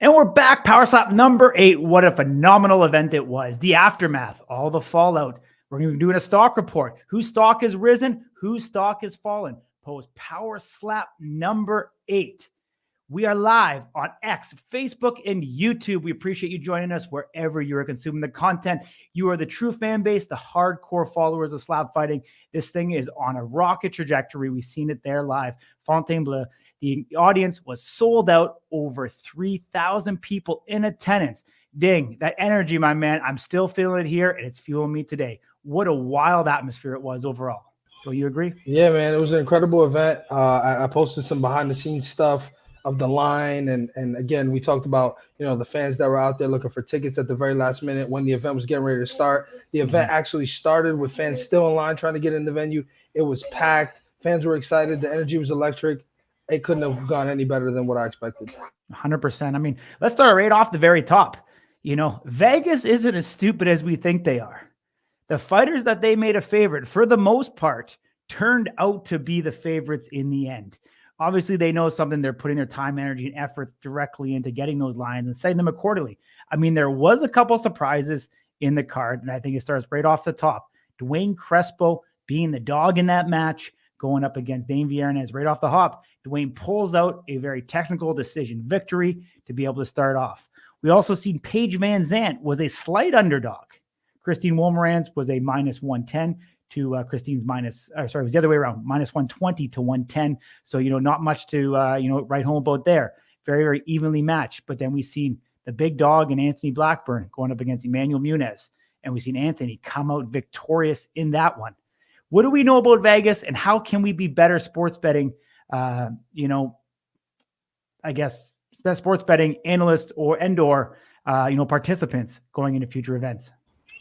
And we're back. Power Slap number 8. What a phenomenal event it was. The aftermath, all the fallout. We're going to be doing a stock report. Whose stock has risen? Whose stock has fallen? Post Power Slap number 8. We are live on X, Facebook, and YouTube. We appreciate you joining us wherever you are consuming the content. You are the true fan base, the hardcore followers of slap fighting. This thing is on a rocket trajectory. We've seen it there live. Fontainebleau, the audience was sold out, over 3,000 people in attendance. Ding, that energy, my man. I'm still feeling it here, and it's fueling me today. What a wild atmosphere it was overall. Do you agree? Yeah, man, it was an incredible event. I posted some behind the scenes stuff of the line, and again, we talked about the fans that were out there looking for tickets at the very last minute when the event was getting ready to start. The event actually started with fans still in line trying to get in the venue. It was packed. Fans were excited. The energy was electric. It couldn't have gone any better than what I expected. 100%. I mean, let's start right off the very top. Vegas isn't as stupid as we think they are. The fighters that they made a favorite, for the most part, turned out to be the favorites in the end. Obviously, they know something. They're putting their time, energy, and effort directly into getting those lines and setting them accordingly. I mean, there was a couple surprises in the card, and I think it starts right off the top. Dwayne Crespo being the dog in that match, going up against Dane Viernes right off the hop. Dwayne pulls out a very technical decision victory to be able to start off. We also seen Paige Van Zandt was a slight underdog. Christine Wolmarans was a minus 110 to Christine's it was the other way around, minus 120 to 110. So, not much to, write home about there. Very, very evenly matched. But then we've seen the big dog and Anthony Blackburn going up against Emmanuel Muniz. And we've seen Anthony come out victorious in that one. What do we know about Vegas, and how can we be better sports betting, sports betting analysts or participants going into future events?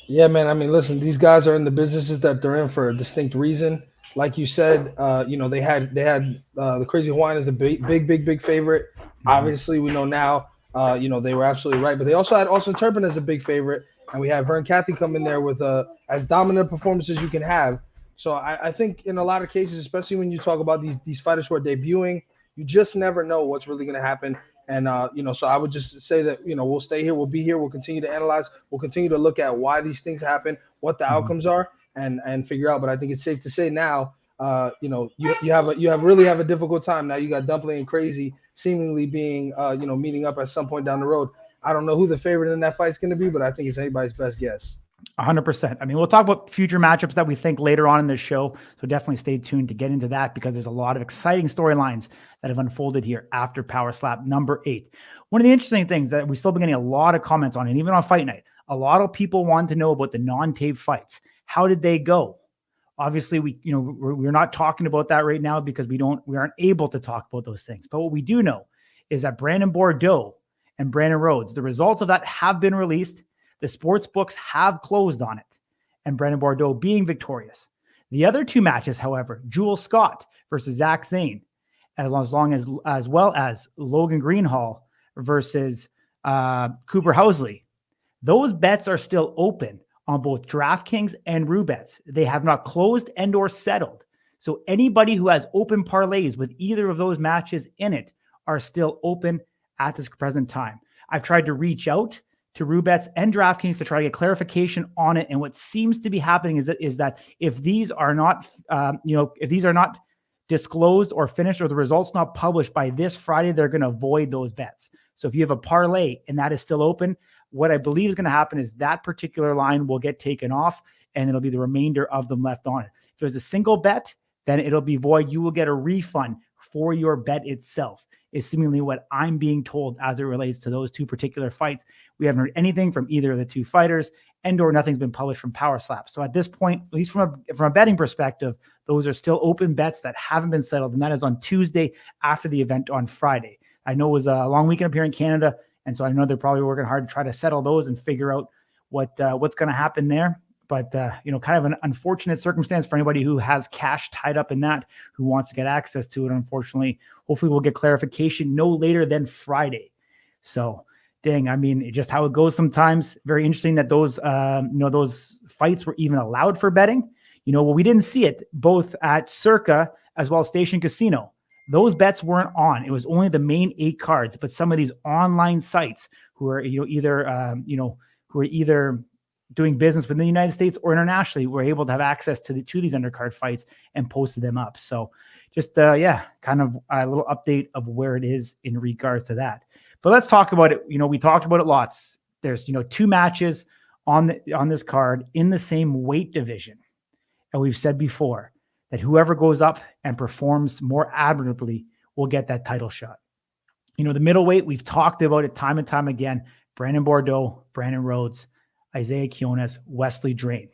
Yeah, man. I mean, listen, these guys are in the businesses that they're in for a distinct reason. Like you said, they had the Crazy Hawaiian as a big favorite. Mm-hmm. Obviously, we know now, they were absolutely right. But they also had Austin Turpin as a big favorite, and we had Vern Cathy come in there with as dominant a performance as you can have. So I think in a lot of cases, especially when you talk about these fighters who are debuting, you just never know what's really going to happen. And, so I would just say that, we'll stay here. We'll be here. We'll continue to analyze. We'll continue to look at why these things happen, what the outcomes are, and figure out. But I think it's safe to say now, you really have a difficult time. Now you got Dumpling and Crazy seemingly being, meeting up at some point down the road. I don't know who the favorite in that fight is going to be, but I think it's anybody's best guess. 100%. I mean, we'll talk about future matchups that we think later on in this show. So definitely stay tuned to get into that, because there's a lot of exciting storylines that have unfolded here after Power Slap number 8. One of the interesting things that we've still been getting a lot of comments on, and even on Fight Night, a lot of people want to know about the non-tape fights. How did they go? Obviously, we're not talking about that right now because we aren't able to talk about those things. But what we do know is that Brandon Bordeaux and Brandon Rhodes, the results of that have been released. The sports books have closed on it, and Brandon Bordeaux being victorious. The other two matches, however, Jewel Scott versus Zach Zane, as well as Logan Greenhall versus Cooper Housley. Those bets are still open on both DraftKings and Rubets. They have not closed and or settled. So anybody who has open parlays with either of those matches in it are still open at this present time. I've tried to reach out to Rubets and DraftKings to try to get clarification on it. And what seems to be happening is that if these are not, disclosed or finished, or the results not published by this Friday, they're going to void those bets. So if you have a parlay and that is still open, what I believe is going to happen is that particular line will get taken off, and it'll be the remainder of them left on it. If it was a single bet, then it'll be void. You will get a refund for your bet itself, is seemingly what I'm being told as it relates to those two particular fights. We haven't heard anything from either of the two fighters, and or nothing's been published from Power Slap. So at this point, at least from a betting perspective, those are still open bets that haven't been settled, and that is on Tuesday after the event on Friday. I know it was a long weekend up here in Canada, and so I know they're probably working hard to try to settle those and figure out what's going to happen there. But, kind of an unfortunate circumstance for anybody who has cash tied up in that, who wants to get access to it. Unfortunately, hopefully we'll get clarification no later than Friday. So, dang, I mean, just how it goes sometimes. Very interesting that those fights were even allowed for betting. We didn't see it both at Circa as well as Station Casino. Those bets weren't on. It was only the main 8 cards, but some of these online sites who are, who are either doing business within the United States or internationally were able to have access to these undercard fights and posted them up. So just, kind of a little update of where it is in regards to that. But let's talk about it. We talked about it lots. There's, 2 matches on this card in the same weight division. And we've said before that whoever goes up and performs more admirably will get that title shot. The middleweight, we've talked about it time and time again. Brandon Bordeaux, Brandon Rhodes, Isaiah Quiones, Wesley Drain.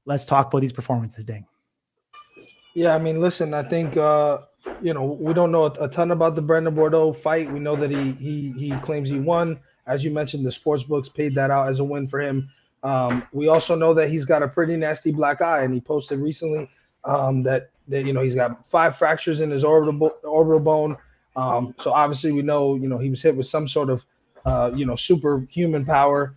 Let's talk about these performances, Ding. Yeah, I mean, listen, I think we don't know a ton about the Brandon Bordeaux fight. We know that he claims he won. As you mentioned, the sports books paid that out as a win for him. We also know that he's got a pretty nasty black eye, and he posted recently that he's got 5 fractures in his orbital bone. So obviously we know he was hit with some sort of superhuman power.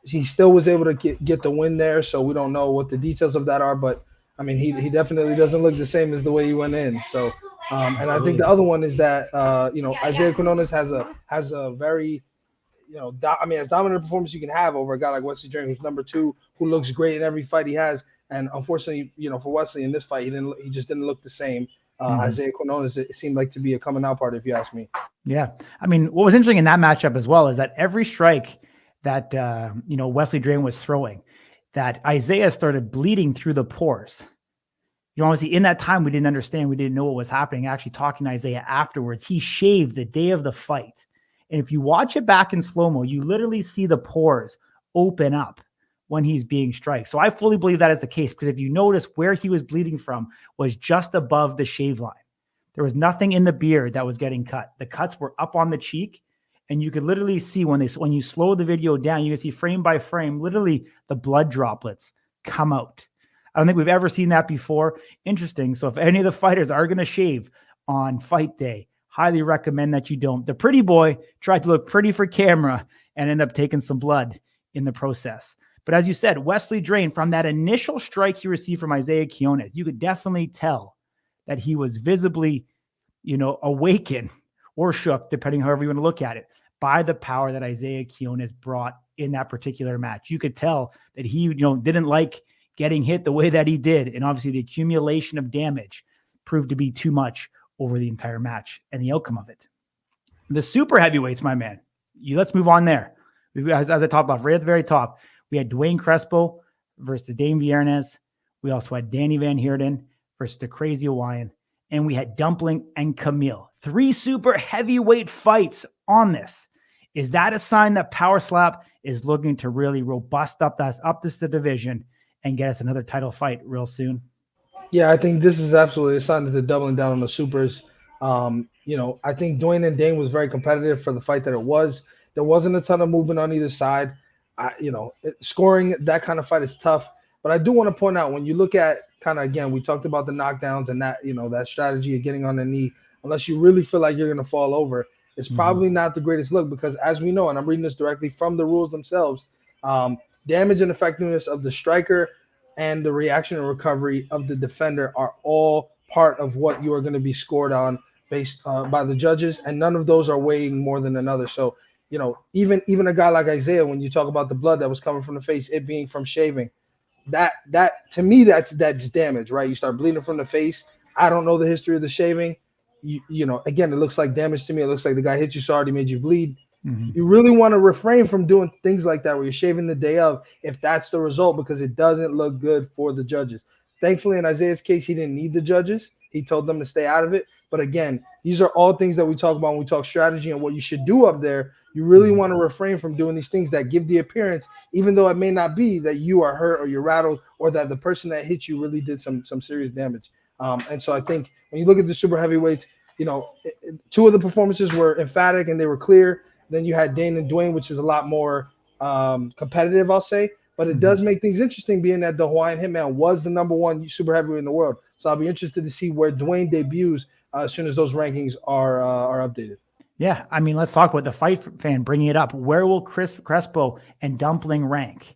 He still was able to get the win there, so we don't know what the details of that are, but I mean he definitely doesn't look the same as the way he went in. So and I think the other one is that Isaiah Quinones has a very as dominant a performance you can have over a guy like Wesley Drain, who's number 2, who looks great in every fight he has. And unfortunately, for Wesley in this fight, he just didn't look the same. Isaiah Quinones, it seemed like to be a coming out party, if you ask me. Yeah. I mean, what was interesting in that matchup as well is that every strike that, Wesley Drain was throwing, that Isaiah started bleeding through the pores. Obviously in that time, we didn't understand. We didn't know what was happening. Actually talking to Isaiah afterwards, he shaved the day of the fight. And if you watch it back in slow-mo, you literally see the pores open up when he's being striked. So I fully believe that is the case, because if you notice, where he was bleeding from was just above the shave line. There was nothing in the beard that was getting cut. The cuts were up on the cheek, and you could literally see when you slow the video down, you can see frame by frame, literally the blood droplets come out. I don't think we've ever seen that before. Interesting. So if any of the fighters are going to shave on fight day, highly recommend that you don't. The pretty boy tried to look pretty for camera and ended up taking some blood in the process. But as you said, Wesley Drain, from that initial strike he received from Isaiah Quiones, you could definitely tell that he was visibly, awakened or shook, depending however you want to look at it, by the power that Isaiah Quiones brought in that particular match. You could tell that he, didn't like getting hit the way that he did. And obviously the accumulation of damage proved to be too much over the entire match and the outcome of it. The super heavyweights, my man, let's move on there. As I talked about right at the very top, we had Dwayne Crespo versus Dane Viernes. We also had Danny Van Heerden versus the Crazy Hawaiian. And we had Dumpling and Camille. 3 super heavyweight fights on this. Is that a sign that Power Slap is looking to really robust up this the division and get us another title fight real soon? Yeah, I think this is absolutely a sign that they're doubling down on the supers. I think Dwayne and Dane was very competitive for the fight that it was. There wasn't a ton of movement on either side. Scoring that kind of fight is tough. But I do want to point out, when you look at again, we talked about the knockdowns and that, that strategy of getting on the knee, unless you really feel like you're going to fall over, it's probably not the greatest look, because as we know, and I'm reading this directly from the rules themselves, damage and effectiveness of the striker and the reaction and recovery of the defender are all part of what you are going to be scored on based by the judges, and none of those are weighing more than another. So, even a guy like Isaiah, when you talk about the blood that was coming from the face, it being from shaving, that to me, that's damage, right? You start bleeding from the face. I don't know the history of the shaving. Again, it looks like damage to me. It looks like the guy hit you so hard he made you bleed. You really want to refrain from doing things like that where you're shaving the day of, if that's the result, because it doesn't look good for the judges. Thankfully, in Isaiah's case, he didn't need the judges. He told them to stay out of it. But again, these are all things that we talk about when we talk strategy and what you should do up there. You really want to refrain from doing these things that give the appearance, even though it may not be, that you are hurt or you're rattled, or that the person that hit you really did some serious damage. And so I think when you look at the super heavyweights, 2 of the performances were emphatic and they were clear. Then you had Dane and Dwayne, which is a lot more competitive, I'll say. But it does make things interesting, being that the Hawaiian Hitman was the number 1 super heavyweight in the world. So I'll be interested to see where Dwayne debuts as soon as those rankings are updated. Yeah, I mean, let's talk about the fight fan bringing it up. Where will Crespo and Dumpling rank?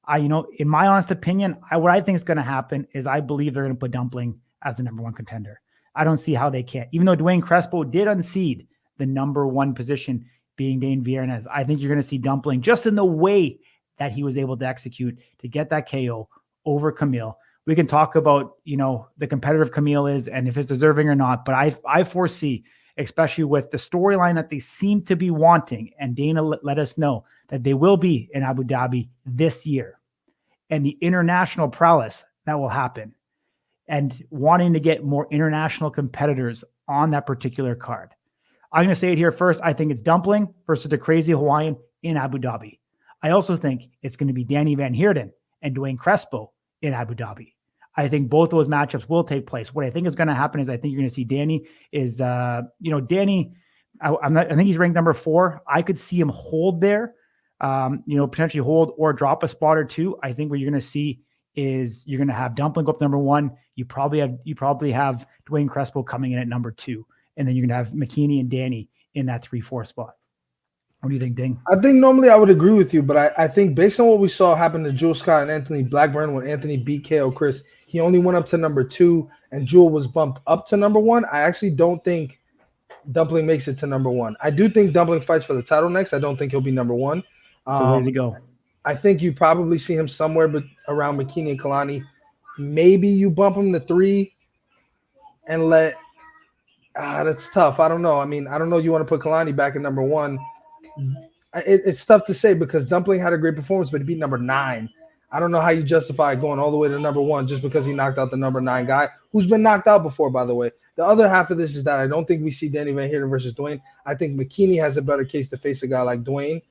In my honest opinion, what I think is going to happen is I believe they're going to put Dumpling as the number 1 contender. I don't see how they can't. Even though Dwayne Crespo did unseat the number one position being Dane Viernes, I think you're going to see Dumpling just in the way that he was able to execute to get that KO over Camille. We can talk about, the competitive Camille is and if it's deserving or not, but I foresee, especially with the storyline that they seem to be wanting, and Dana let us know that they will be in Abu Dhabi this year, and the international prowess that will happen, and wanting to get more international competitors on that particular card. I'm going to say it here first. I think it's Dumpling versus the Crazy Hawaiian in Abu Dhabi. I also think it's going to be Danny Van Heerden and Dwayne Crespo in Abu Dhabi. I think both those matchups will take place. What I think is going to happen is I think you're going to see Danny is, Danny, I think he's ranked number 4. I could see him hold there, potentially hold or drop a spot or two. I think what you're going to see is you're going to have Dumpling go up number 1. You probably have Dwayne Crespo coming in at number 2. And then you're going to have McKinney and Danny in that 3-4 spot. What do you think, Ding? I think normally I would agree with you, but I think based on what we saw happen to Jewel Scott and Anthony Blackburn when Anthony beat KO Chris, he only went up to number 2 and Jewel was bumped up to number 1. I actually don't think Dumpling makes it to number 1. I do think Dumpling fights for the title next. I don't think he'll be number 1. So where does he go? I think you probably see him somewhere around McKinney and Kalani. Maybe you bump him to 3 and let that's tough. I don't know. I mean, I don't know. You want to put Kalani back at number 1. It's tough to say because Dumpling had a great performance, but he beat number 9. I don't know how you justify going all the way to number 1 just because he knocked out the number 9 guy who's been knocked out before, by the way. The other half of this is that I don't think we see Danny Van Heerden versus Dwayne. I think McKinney has a better case to face a guy like Dwayne,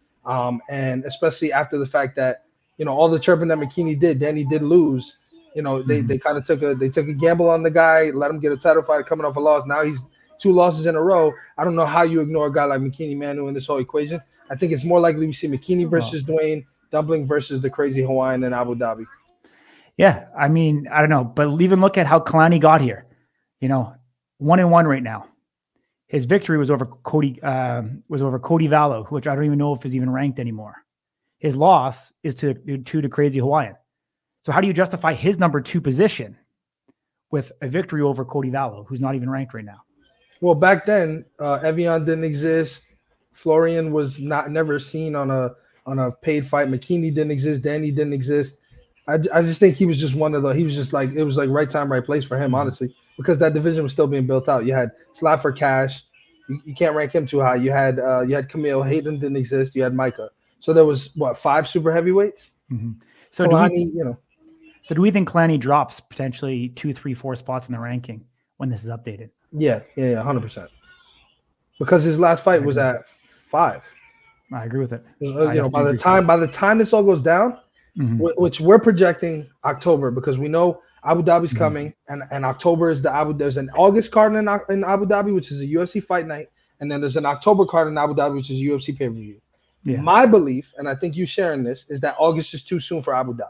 and especially after the fact that, all the chirping that McKinney did, Danny did lose. They kind of took a gamble on the guy, let him get a title fight coming off a loss. Now he's 2 losses in a row. I don't know how you ignore a guy like McKinney Manu in this whole equation. I think it's more likely we see McKinney versus Dwayne, Dumpling versus the Crazy Hawaiian in Abu Dhabi. Yeah, I mean, I don't know, but even look at how Kalani got here. 1-1 right now. His victory was over Cody Vallo, which I don't even know if is even ranked anymore. His loss is to the Crazy Hawaiian. So how do you justify his number 2 position with a victory over Cody Vallo, who's not even ranked right now? Well, back then, Evian didn't exist. Florian was never seen on a paid fight. McKinney didn't exist. Danny didn't exist. I just think he was just he was just like, it was like right time, right place for him, honestly, because that division was still being built out. You had Slap for Cash. You can't rank him too high. You had Camille. Hayden didn't exist. You had Micah. So there was 5 super heavyweights. Mm-hmm. So Kalani, So do we think Kalani drops potentially 2, 3, 4 spots in the ranking when this is updated? Yeah, 100%. Because his last fight was at 5. I agree with it. By the time this all goes down, which we're projecting October, because we know Abu Dhabi's coming, and October is there's an August card in Abu Dhabi, which is a UFC fight night, and then there's an October card in Abu Dhabi, which is a UFC pay-per-view. Yeah. My belief, and I think you sharing this, is that August is too soon for Abu Dhabi.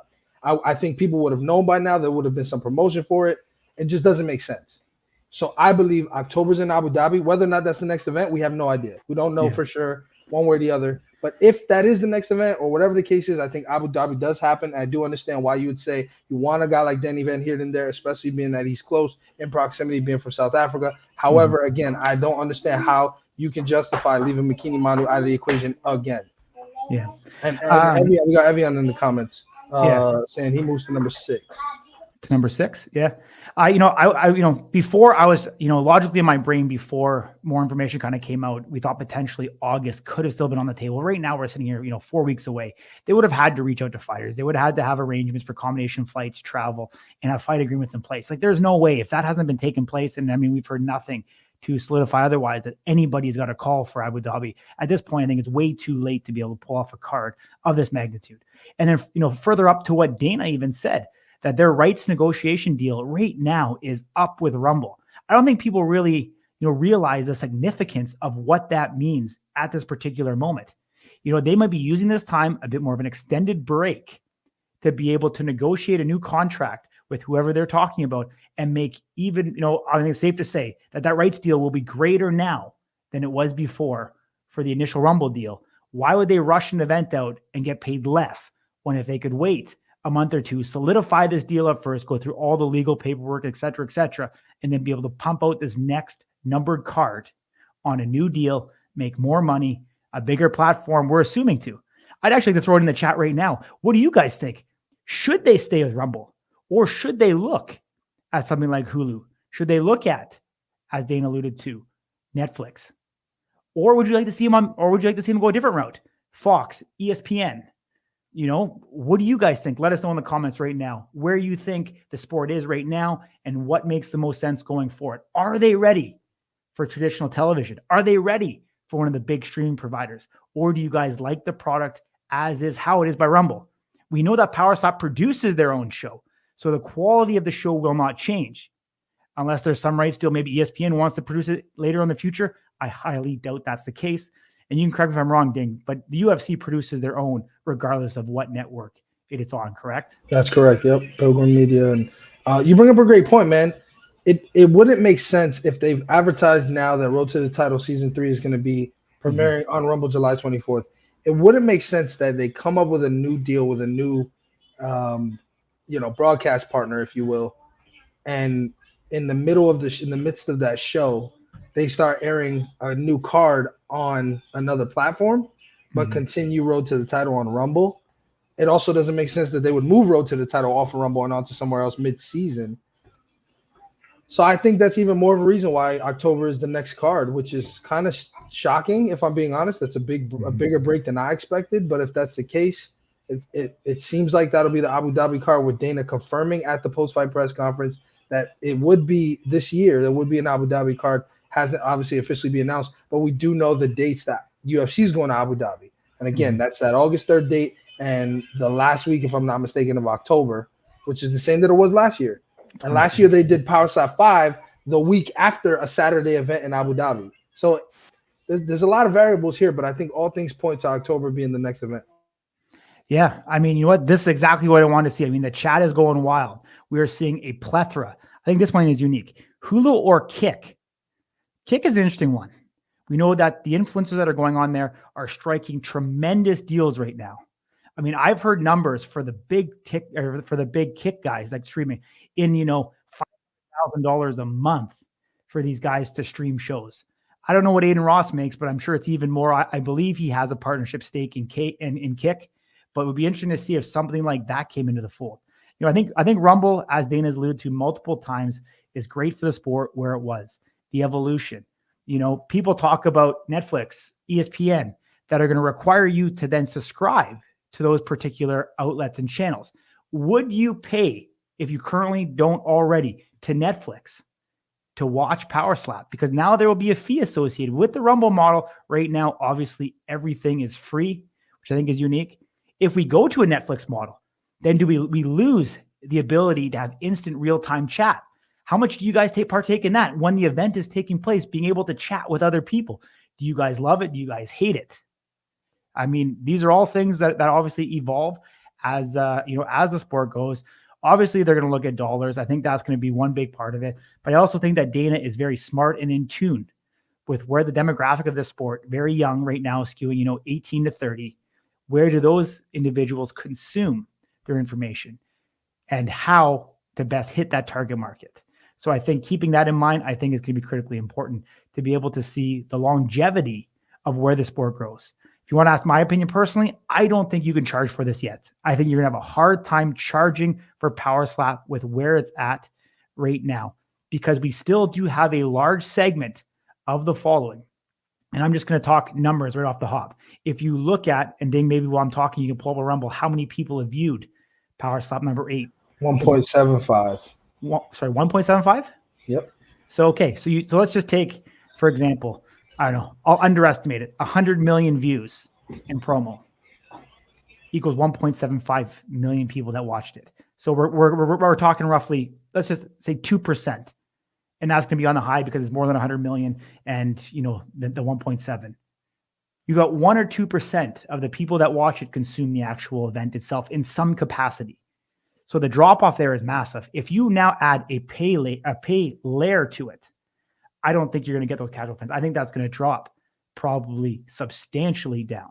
I think people would have known by now. There would have been some promotion for it. It just doesn't make sense. So I believe October's in Abu Dhabi. Whether or not that's the next event, we have no idea. We don't know for sure, one way or the other. But if that is the next event or whatever the case is, I think Abu Dhabi does happen. I do understand why you would say you want a guy like Danny Van Heerden there, especially being that he's close in proximity, being from South Africa. However, again, I don't understand how you can justify leaving McKinney Manu out of the equation again. Yeah. And we got Evian in the comments saying he moves to number 6. To number 6, yeah. Before I was, logically in my brain, before more information kind of came out, we thought potentially August could have still been on the table. Right now we're sitting here, 4 weeks away. They would have had to reach out to fighters. They would have had to have arrangements for combination flights, travel, and have fight agreements in place. Like, there's no way, if that hasn't been taking place, and I mean, we've heard nothing to solidify otherwise, that anybody's got a call for Abu Dhabi. At this point, I think it's way too late to be able to pull off a card of this magnitude. And then, further up to what Dana even said, that their rights negotiation deal right now is up with Rumble. I don't think people really, realize the significance of what that means at this particular moment. They might be using this time, a bit more of an extended break, to be able to negotiate a new contract with whoever they're talking about and make even, I think it's safe to say that rights deal will be greater now than it was before for the initial Rumble deal. Why would they rush an event out and get paid less when if they could wait a month or two, solidify this deal up first, go through all the legal paperwork, et cetera, and then be able to pump out this next numbered card on a new deal, make more money, a bigger platform, we're assuming to. I'd actually like to throw it in the chat right now. What do you guys think? Should they stay with Rumble, or should they look at something like Hulu? Should they look at, as Dana alluded to, Netflix? Or would you like to see him go a different route? Fox, ESPN. What do you guys think? Let us know in the comments right now where you think the sport is right now and what makes the most sense going forward. Are they ready for traditional television? Are they ready for one of the big streaming providers? Or do you guys like the product as is, how it is by Rumble? We know that PowerSlap produces their own show, so the quality of the show will not change. Unless there's some rights deal, maybe ESPN wants to produce it later in the future. I highly doubt that's the case. And you can correct me if I'm wrong, Ding, but the UFC produces their own regardless of what network it's on, correct? That's correct. Yep. Pilgrim Media. And you bring up a great point, man. It wouldn't make sense if they've advertised now that Road to the Title Season 3 is going to be premiering on Rumble July 24th. It wouldn't make sense that they come up with a new deal with a new, broadcast partner, if you will, and in the midst of that show, they start airing a new card on another platform, but continue Road to the Title on Rumble. It also doesn't make sense that they would move Road to the Title off of Rumble and onto somewhere else mid-season. So I think that's even more of a reason why October is the next card, which is kind of shocking, if I'm being honest. That's a bigger break than I expected. But if that's the case, it seems like that'll be the Abu Dhabi card, with Dana confirming at the post-fight press conference that it would be this year. There would be an Abu Dhabi card. Hasn't obviously officially been announced, but we do know the dates that UFC is going to Abu Dhabi. And again, that's that August 3rd date and the last week, if I'm not mistaken, of October, which is the same that it was last year. And last year they did PowerSlap 5 the week after a Saturday event in Abu Dhabi. So there's a lot of variables here, but I think all things point to October being the next event. Yeah, I mean, you know what? This is exactly what I want to see. I mean, the chat is going wild. We are seeing a plethora. I think this one is unique. Hulu or Kick? Kick is an interesting one. We know that the influencers that are going on there are striking tremendous deals right now. I mean, I've heard numbers for the big Kick guys like streaming in, $5,000 a month for these guys to stream shows. I don't know what Aiden Ross makes, but I'm sure it's even more. I believe he has a partnership stake in Kick, but it would be interesting to see if something like that came into the fold. I think Rumble, as Dana's alluded to multiple times, is great for the sport where it was. The evolution. People talk about Netflix, ESPN, that are going to require you to then subscribe to those particular outlets and channels. Would you pay, if you currently don't already, to Netflix to watch PowerSlap? Because now there will be a fee associated with the Rumble model. Right now, obviously, everything is free, which I think is unique. If we go to a Netflix model, then do we lose the ability to have instant real-time chat? How much do you guys partake in that when the event is taking place, being able to chat with other people? Do you guys love it? Do you guys hate it? I mean, these are all things that obviously evolve as the sport goes. Obviously, they're going to look at dollars. I think that's going to be one big part of it. But I also think that Dana is very smart and in tune with where the demographic of this sport, very young right now, skewing, 18 to 30. Where do those individuals consume their information and how to best hit that target market? So I think keeping that in mind, I think is going to be critically important to be able to see the longevity of where the sport grows. If you want to ask my opinion personally, I don't think you can charge for this yet. I think you're going to have a hard time charging for PowerSlap with where it's at right now, because we still do have a large segment of the following. And I'm just going to talk numbers right off the hop. If you look at, and Ding, maybe while I'm talking, you can pull up a Rumble, how many people have viewed PowerSlap number 8? 1.75. 1.75? Yep. So let's just take, for example, I don't know, I'll underestimate it. 100 million views in promo equals 1.75 million people that watched it. So we're talking roughly, let's just say 2%. And that's going to be on the high because it's more than 100 million and, the 1.7. You got 1 or 2% of the people that watch it consume the actual event itself in some capacity. So the drop off there is massive. If you now add a pay layer to it, I don't think you're going to get those casual fans. I think that's going to drop probably substantially down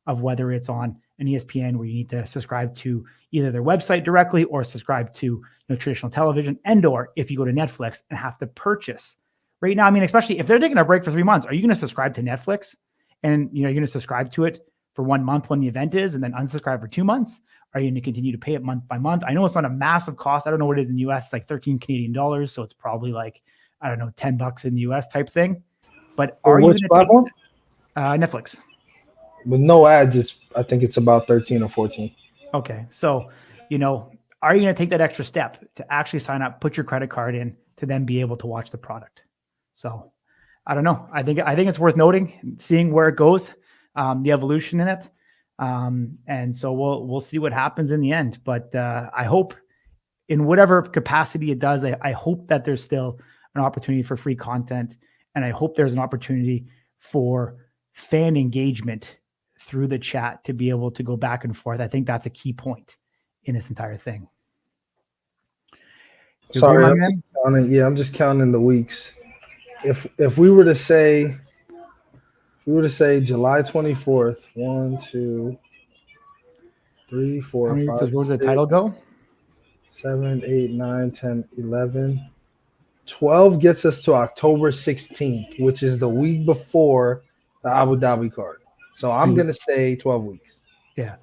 of whether it's on an ESPN where you need to subscribe to either their website directly or subscribe to traditional television, and/or if you go to Netflix and have to purchase. Right now, I mean, especially if they're taking a break for 3 months, are you going to subscribe to Netflix and you're going to subscribe to it for 1 month when the event is and then unsubscribe for 2 months? Are you going to continue to pay it month by month? I know it's not a massive cost. I don't know what it is in the US. It's like 13 Canadian dollars. So it's probably like, I don't know, $10 in the US type thing. But are you going to take Netflix? With no ads, I think it's about 13 or 14. Okay. So, are you going to take that extra step to actually sign up, put your credit card in to then be able to watch the product? So I don't know. I think it's worth noting, seeing where it goes, the evolution in it. And so we'll see what happens in the end. But I hope in whatever capacity it does, I hope that there's still an opportunity for free content. And I hope there's an opportunity for fan engagement through the chat to be able to go back and forth. I think that's a key point in this entire thing. Sorry, I'm just counting the weeks. If we were to say July 24th, 1, 2, 3, 4, 5, 6, where does the title go? 7, 8, 9, 10, 11. 12 gets us to October 16th, which is the week before the Abu Dhabi card. So I'm going to say 12 weeks. Yeah.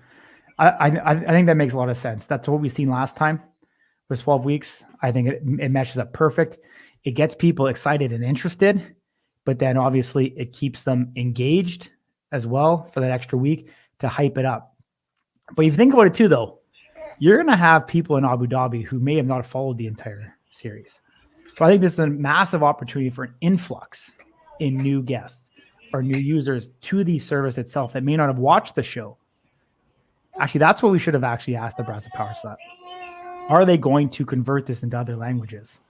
I think that makes a lot of sense. That's what we've seen last time was 12 weeks. I think it meshes up perfect. It gets people excited and interested, but then obviously it keeps them engaged as well for that extra week to hype it up. But if you think about it too, though, you're going to have people in Abu Dhabi who may have not followed the entire series. So I think this is a massive opportunity for an influx in new guests or new users to the service itself that may not have watched the show. Actually, that's what we should have actually asked the Brass of Power Slap. Are they going to convert this into other languages?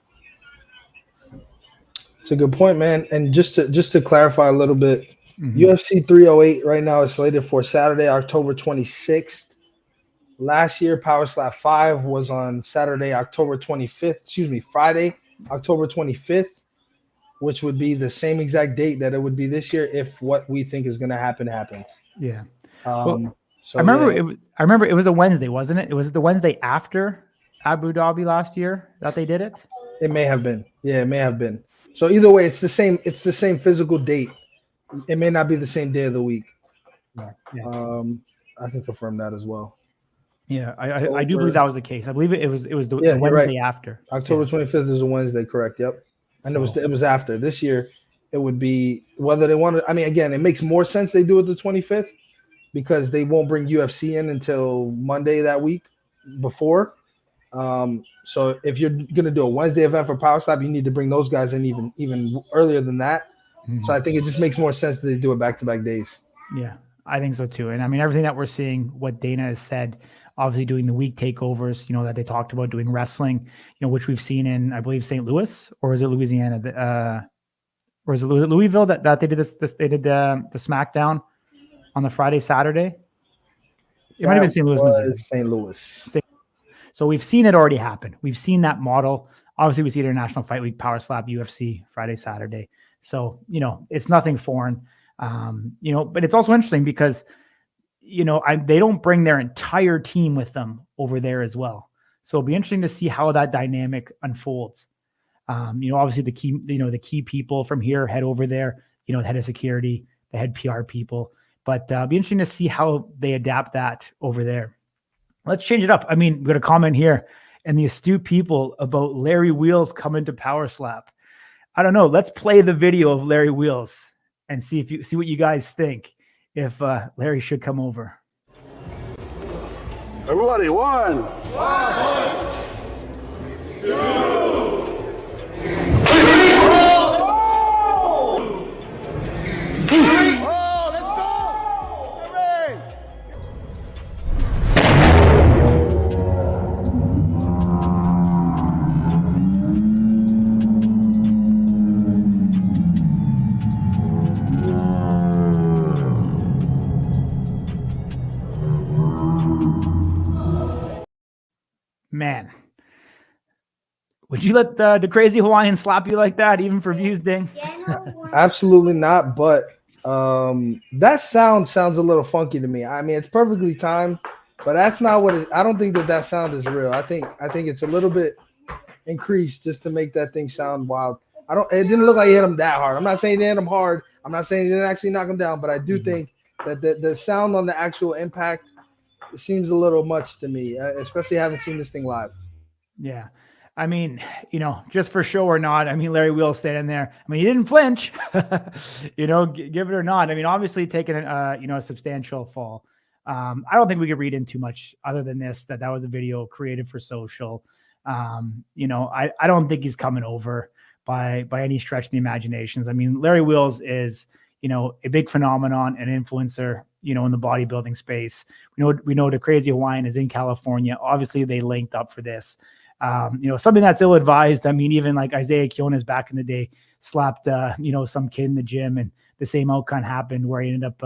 It's a good point, man. And just to clarify a little bit, UFC 308 right now is slated for Saturday, October 26th. Last year, Power Slap 5 was on Saturday, October 25th. Friday, October 25th, which would be the same exact date that it would be this year if what we think is going to happen happens. Yeah. So I remember it was a Wednesday, wasn't it? It was the Wednesday after Abu Dhabi last year that they did it. It may have been. Yeah, it may have been. So either way, it's the same physical date. It may not be the same day of the week. Yeah. I can confirm that as well. Yeah, I do believe that was the case. I believe it was the Wednesday right. After. October 25th is a Wednesday, correct? Yep. And it was after. This year, it would be whether they wanted. I mean, again, it makes more sense they do it the 25th because they won't bring UFC in until Monday that week before. So if you're gonna do a Wednesday event for Power Slap, you need to bring those guys in even earlier than that. So I think it just makes more sense that they do it back-to-back days. Yeah, I think so too. And I mean, everything that we're seeing, what Dana has said, obviously doing the week takeovers, that they talked about doing wrestling, which we've seen in, I believe, St. Louis, or is it Louisiana? Or is it Louisville that they did this? They did the SmackDown on the Friday, Saturday. It might have been St. Louis, Missouri. St. Louis. So we've seen it already happen. We've seen that model. Obviously, we see International Fight Week, Power Slap, UFC, Friday, Saturday. So, it's nothing foreign. But it's also interesting because, they don't bring their entire team with them over there as well. So it'll be interesting to see how that dynamic unfolds. Obviously the key people from here head over there, the head of security, the head PR people, but it'll be interesting to see how they adapt that over there. Let's change it up. I mean, we've got a comment here and the astute people about Larry Wheels coming to Power Slap. I don't know. Let's play the video of Larry Wheels and see what you guys think if Larry should come over. Everybody, 1, 2. Man, would you let the crazy Hawaiian slap you like that, even for views, Ding? Absolutely not. But That sounds a little funky to me. I mean, it's perfectly timed, but that's not what I don't think that sound is real. I think it's a little bit increased just to make that thing sound wild. I don't. It didn't look like he hit him that hard. I'm not saying he hit him hard. I'm not saying he didn't actually knock him down, but I do think that the sound on the actual impact seems a little much to me, especially having seen this thing live. Yeah. I mean, just for show or not, I mean, Larry Wheels standing there. I mean, he didn't flinch, give it or not. I mean, obviously taking a substantial fall. I don't think we could read in too much other than this, that was a video created for social. I don't think he's coming over by any stretch of the imaginations. I mean, Larry Wheels is, a big phenomenon, an influencer, in the bodybuilding space. We know the Crazy Hawaiian is in California. Obviously they linked up for this. Something that's ill-advised. I mean, even like Isaiah Kionis back in the day slapped, some kid in the gym, and the same outcome happened where he ended up,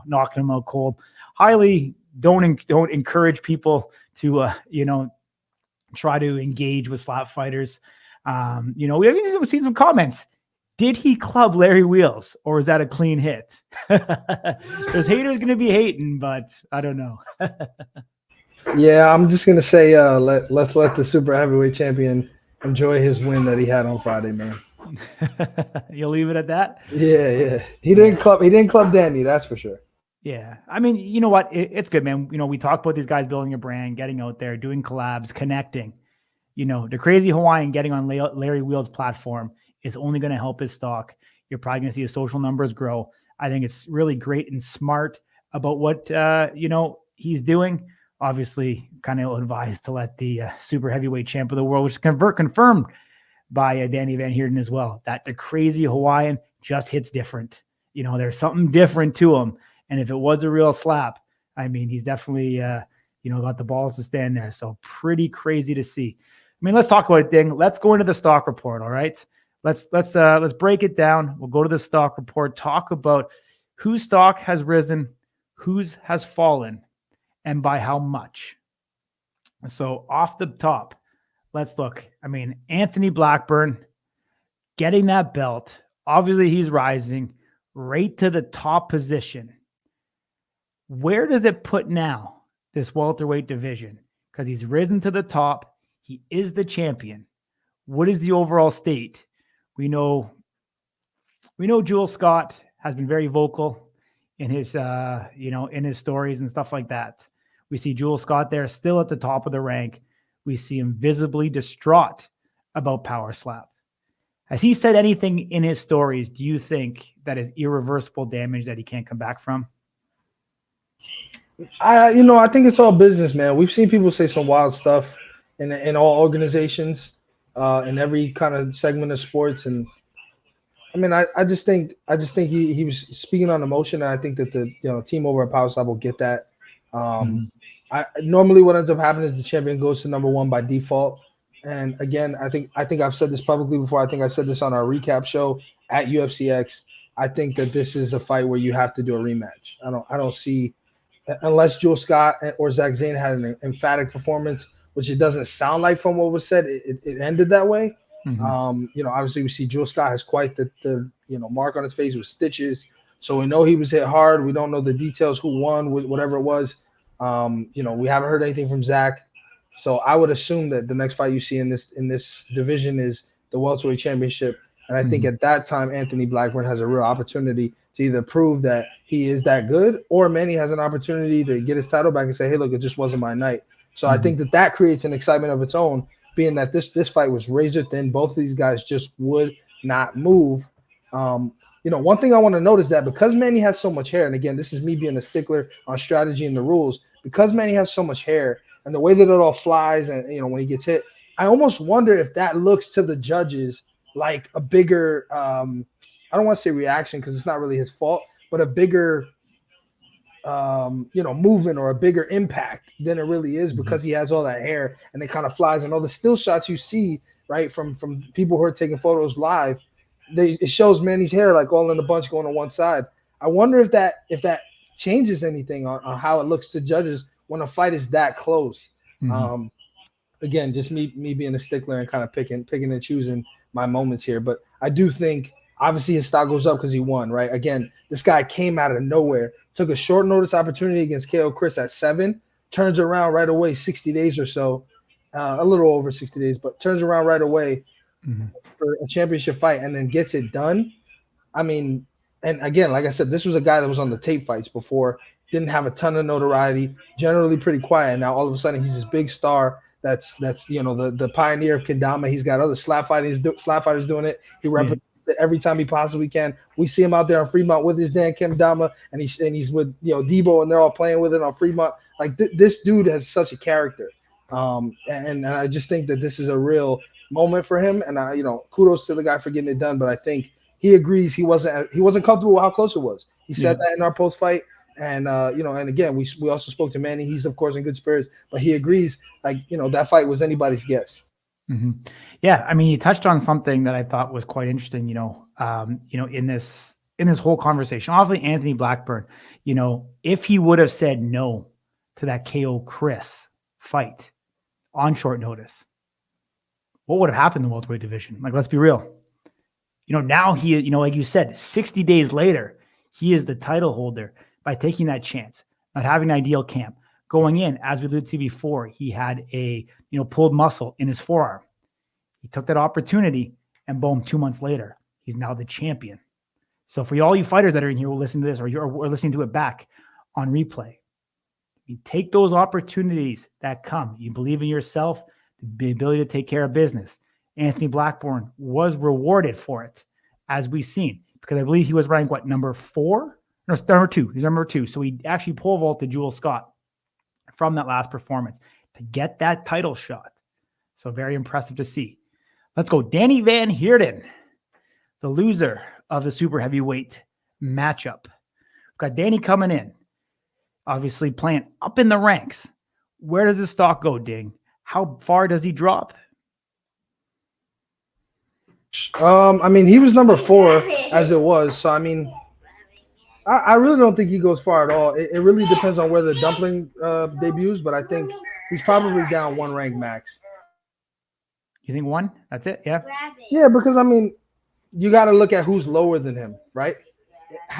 knocking him out cold. Highly don't encourage people to, try to engage with slap fighters. We haven't seen some comments. Did he club Larry Wheels, or is that a clean hit? There's haters going to be hating, but I don't know. Yeah, I'm just gonna say, let's let the super heavyweight champion enjoy his win that he had on Friday, man. You'll leave it at that? Yeah. He didn't club Danny, that's for sure. Yeah. I mean, you know what? It's good, man. We talk about these guys building a brand, getting out there, doing collabs, connecting. The Crazy Hawaiian getting on Larry Wheels' platform is only going to help his stock. You're probably going to see his social numbers grow. I think it's really great and smart about what, he's doing. Obviously, kind of advised to let the super heavyweight champ of the world, which is confirmed by Danny Van Heerden as well, that the Crazy Hawaiian just hits different. There's something different to him. And if it was a real slap, I mean, he's definitely, got the balls to stand there. So pretty crazy to see. I mean, let's talk about it, Ding. Let's go into the stock report. All right. Let's break it down. We'll go to the stock report, talk about whose stock has risen, whose has fallen, and by how much. So off the top, let's look. I mean, Anthony Blackburn getting that belt. Obviously, he's rising right to the top position. Where does it put now, this welterweight division? Because he's risen to the top. He is the champion. What is the overall state? We know Jules Scott has been very vocal in his, in his stories and stuff like that. We see Jules Scott there still at the top of the rank. We see him visibly distraught about Power Slap. Has he said anything in his stories, do you think, that is irreversible damage that he can't come back from? I think it's all business, man. We've seen people say some wild stuff in all organizations, in every kind of segment of sports, and I mean, I just think he was speaking on emotion, and I think that the team over at Power Slap will get that. I normally what ends up happening is the champion goes to number one by default. And again, I think I've said this publicly before. I think I said this on our recap show at UFCX. I think that this is a fight where you have to do a rematch. I don't see, unless Joe Scott or Zach Zane had an emphatic performance, which it doesn't sound like from what was said. It ended that way. Obviously we see Joe Scott has quite the mark on his face with stitches. So we know he was hit hard. We don't know the details, who won, whatever it was. We haven't heard anything from Zach. So I would assume that the next fight you see in this division is the welterweight championship. And I think at that time, Anthony Blackburn has a real opportunity to either prove that he is that good, or Manny has an opportunity to get his title back and say, hey, look, it just wasn't my night. So I think that creates an excitement of its own, being that this fight was razor thin. Both of these guys just would not move. One thing I want to note is that because Manny has so much hair, and again, this is me being a stickler on strategy and the rules, because Manny has so much hair and the way that it all flies and, when he gets hit, I almost wonder if that looks to the judges like a bigger, I don't want to say reaction because it's not really his fault, but a bigger, movement or a bigger impact than it really is, because he has all that hair and it kind of flies, and all the still shots you see, right, from people who are taking photos live, it shows Manny's hair like all in a bunch going on one side. I wonder if that changes anything on how it looks to judges when a fight is that close. Again, just me being a stickler and kind of picking and choosing my moments here. But I do think Obviously, his stock goes up because he won, right? Again, this guy came out of nowhere, took a short notice opportunity against KO Chris at 7, turns around right away, 60 days or so, a little over 60 days, but turns around right away for a championship fight and then gets it done. I mean, and again, like I said, this was a guy that was on the tape fights before, didn't have a ton of notoriety, generally pretty quiet. And now all of a sudden he's this big star. That's the pioneer of kendama. He's got other slap fighters doing it. He represents it every time he possibly can. We see him out there on Fremont with his damn kendama, and he's with Debo, and they're all playing with it on Fremont. Like this dude has such a character, and I just think that this is a real moment for him. And kudos to the guy for getting it done. But I think he agrees he wasn't comfortable with how close it was. He said that in our post fight. And and again, we also spoke to Manny. He's of course in good spirits, but he agrees. That fight was anybody's guess. Mm-hmm. Yeah, I mean, you touched on something that I thought was quite interesting. In this whole conversation, obviously Anthony Blackburn. If he would have said no to that KO Chris fight on short notice, what would have happened in the welterweight division? Like, let's be real. Now he, like you said, 60 days later, he is the title holder. By taking that chance, not having an ideal camp, going in, as we alluded to before, he had a pulled muscle in his forearm. He took that opportunity, and boom, 2 months later, he's now the champion. So for all you fighters that are in here who listen to this, or you're listening to it back on replay, you take those opportunities that come. You believe in yourself, the ability to take care of business. Anthony Blackburn was rewarded for it, as we've seen, because I believe he was ranked number 4. No, it's number 2. He's number 2. So he actually pole vaulted Jewel Scott from that last performance to get that title shot. So very impressive to see. Let's go. Danny Van Heerden, the loser of the super heavyweight matchup. We've got Danny coming in, obviously playing up in the ranks. Where does his stock go, Ding? How far does he drop? He was number 4 as it was. So, I really don't think he goes far at all. It really depends on where the Dumpling debuts, but I think he's probably down 1 rank max. You think 1? That's it? Yeah. Yeah, because you got to look at who's lower than him, right?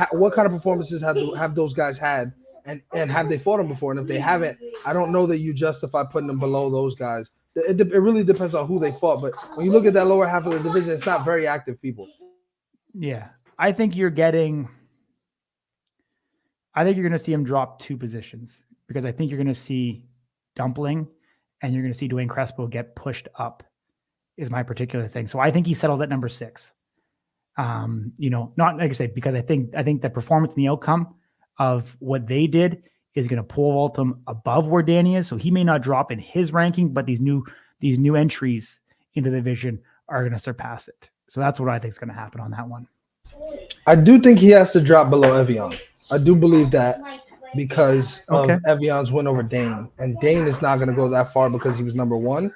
What kind of performances have those guys had, and have they fought him before? And if they haven't, I don't know that you justify putting them below those guys. It really depends on who they fought. But when you look at that lower half of the division, it's not very active people. Yeah, I think you're going to see him drop 2 positions, because I think you're going to see Dumpling and you're going to see Dwayne Crespo get pushed up, is my particular thing. So I think he settles at number 6. Not like I say, because I think the performance and the outcome of what they did is going to pole vault him above where Danny is. So he may not drop in his ranking, but these new entries into the division are going to surpass it. So that's what I think is going to happen on that one. I do think he has to drop below Evian. I do believe that, because of Evian's win over Dane. And Dane is not going to go that far because he was number 1.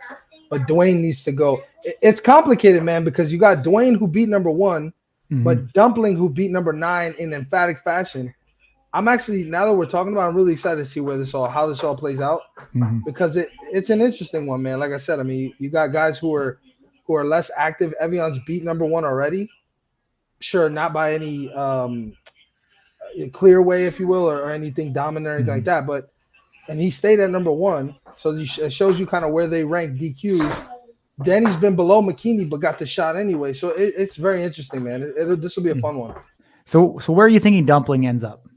But Dwayne needs to go. It's complicated, man, because you got Dwayne who beat number 1, but Dumpling who beat number 9 in emphatic fashion. I'm actually, now that we're talking about it, I'm really excited to see how this all plays out, because it's an interesting one, man. Like I said, you got guys who are less active. Evian's beat number 1 already. Sure, not by any clear way, if you will, or anything dominant or anything like that, and he stayed at number 1, so it shows you kind of where they rank DQs. Danny's been below McKinney but got the shot anyway, so it's very interesting, man. This will be a fun one. So where are you thinking Dumpling ends up?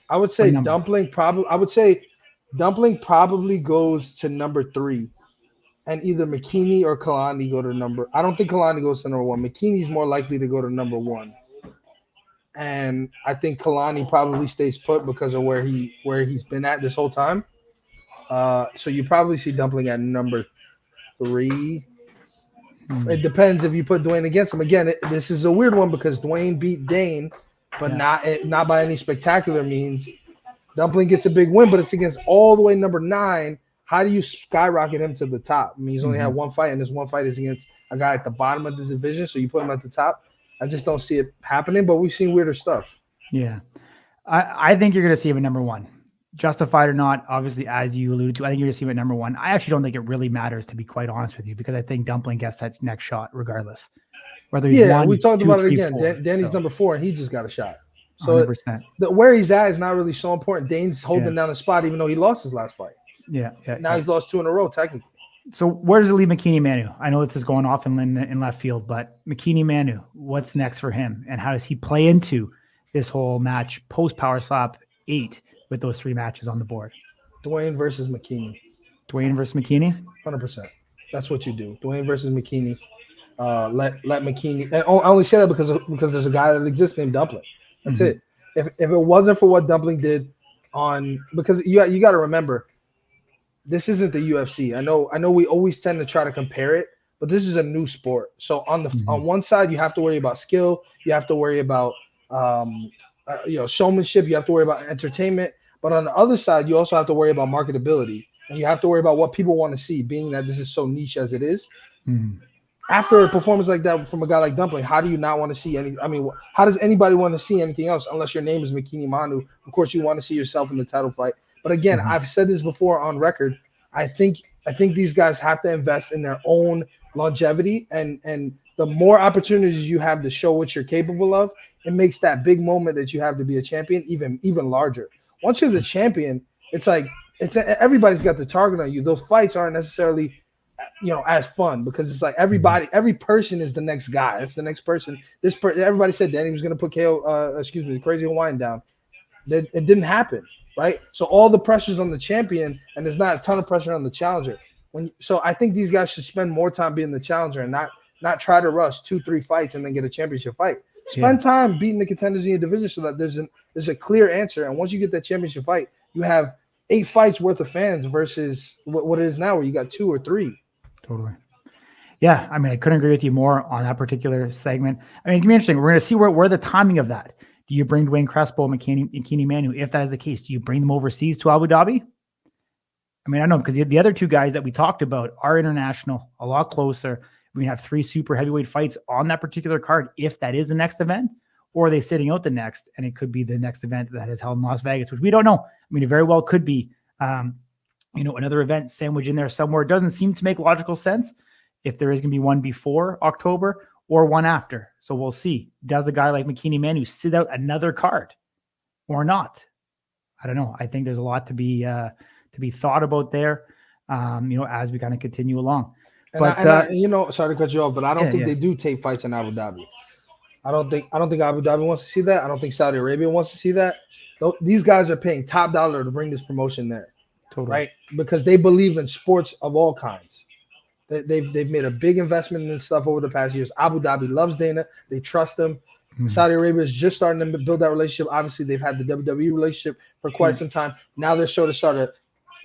I would say Dumpling probably goes to number 3, and either McKinney or Kalani go to number. I don't think Kalani goes to number 1. McKinney's more likely to go to number 1. And I think Kalani probably stays put because of where he's been at this whole time. So you probably see Dumpling at number 3. It depends if you put Dwayne against him. Again, this is a weird one because Dwayne beat Dane, but not by any spectacular means. Dumpling gets a big win, but it's against all the way number 9. How do you skyrocket him to the top? He's only had 1 fight, and this 1 fight is against a guy at the bottom of the division, so you put him at the top. I just don't see it happening, but we've seen weirder stuff. Yeah. I think you're going to see him at number 1. Justified or not, obviously, as you alluded to, I think you're going to see him at number 1. I actually don't think it really matters, to be quite honest with you, because I think Dumpling gets that next shot regardless. whether he's Yeah, one, we talked 2, about it 3, again. 4. Danny's So, number 4, and he just got a shot. So 100%. where he's at is not really so important. Dane's holding Yeah. down the spot, even though he lost his last fight. Yeah. Now he's lost 2 in a row, technically. So where does it leave McKinney Manu? I know this is going off in left field, but McKinney Manu, what's next for him, and how does he play into this whole match post Power Slap 8 with those 3 matches on the board? Dwayne versus McKinney. Dwayne versus McKinney? 100%. That's what you do. Dwayne versus McKinney. Let McKinney. And I only say that because there's a guy that exists named Dumpling. That's it. If it wasn't for what Dumpling did because you got to remember, this isn't the UFC. I know we always tend to try to compare it, but this is a new sport. So on one side, you have to worry about skill, you have to worry about showmanship, you have to worry about entertainment. But on the other side, you also have to worry about marketability, and you have to worry about what people want to see, being that this is so niche as it is. After a performance like that from a guy like Dumpling, how do you not want to see any? I mean, how does anybody want to see anything else unless your name is McKinney Manu? Of course, you want to see yourself in the title fight. But again, I've said this before on record. I think these guys have to invest in their own longevity, and the more opportunities you have to show what you're capable of, it makes that big moment that you have to be a champion even larger. Once you're the champion, it's like everybody's got the target on you. Those fights aren't necessarily as fun because it's like every person is the next guy. It's the next person. Everybody said Danny was going to put Crazy Hawaiian down. It didn't happen, right? So all the pressure's on the champion, and there's not a ton of pressure on the challenger. So I think these guys should spend more time being the challenger and not try to rush 2-3 fights and then get a championship fight. Spend time beating the contenders in your division so that there's a clear answer. And once you get that championship fight, you have 8 fights worth of fans versus what it is now, where you got 2 or 3. Totally. Yeah, I mean, I couldn't agree with you more on that particular segment. I mean, it's gonna be interesting. We're gonna see where the timing of that. Do you bring Dwayne Crespo, McKinney Manu? If that is the case, do you bring them overseas to Abu Dhabi? I mean, I know because the other 2 guys that we talked about are international, a lot closer. We have 3 super heavyweight fights on that particular card. If that is the next event, or are they sitting out the next, and it could be the next event that is held in Las Vegas, which we don't know. I mean, it very well could be, another event sandwiched in there somewhere. It doesn't seem to make logical sense if there is going to be one before October or one after. So we'll see. Does a guy like McKinney Manu sit out another card or not? I don't know. I think there's a lot to be thought about there, as we kind of continue along. Sorry to cut you off, but I don't think they do tape fights in Abu Dhabi. I don't think Abu Dhabi wants to see that. I don't think Saudi Arabia wants to see that. These guys are paying top dollar to bring this promotion there, right? Because they believe in sports of all kinds. They've made a big investment in this stuff over the past years. Abu Dhabi loves Dana. They trust him. Saudi Arabia is just starting to build that relationship. Obviously, they've had the WWE relationship for quite some time. Now they're sort of started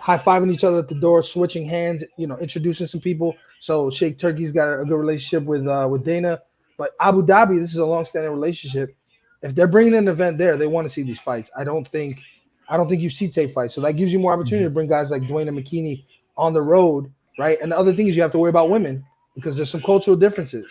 high-fiving each other at the door, switching hands, introducing some people. So Sheikh Turkey's got a good relationship with Dana. But Abu Dhabi, this is a long-standing relationship. If they're bringing an event there, they want to see these fights. I don't think you see tape fights. So that gives you more opportunity to bring guys like Dwayne and McKinney on the road, right? And the other thing is you have to worry about women because there's some cultural differences.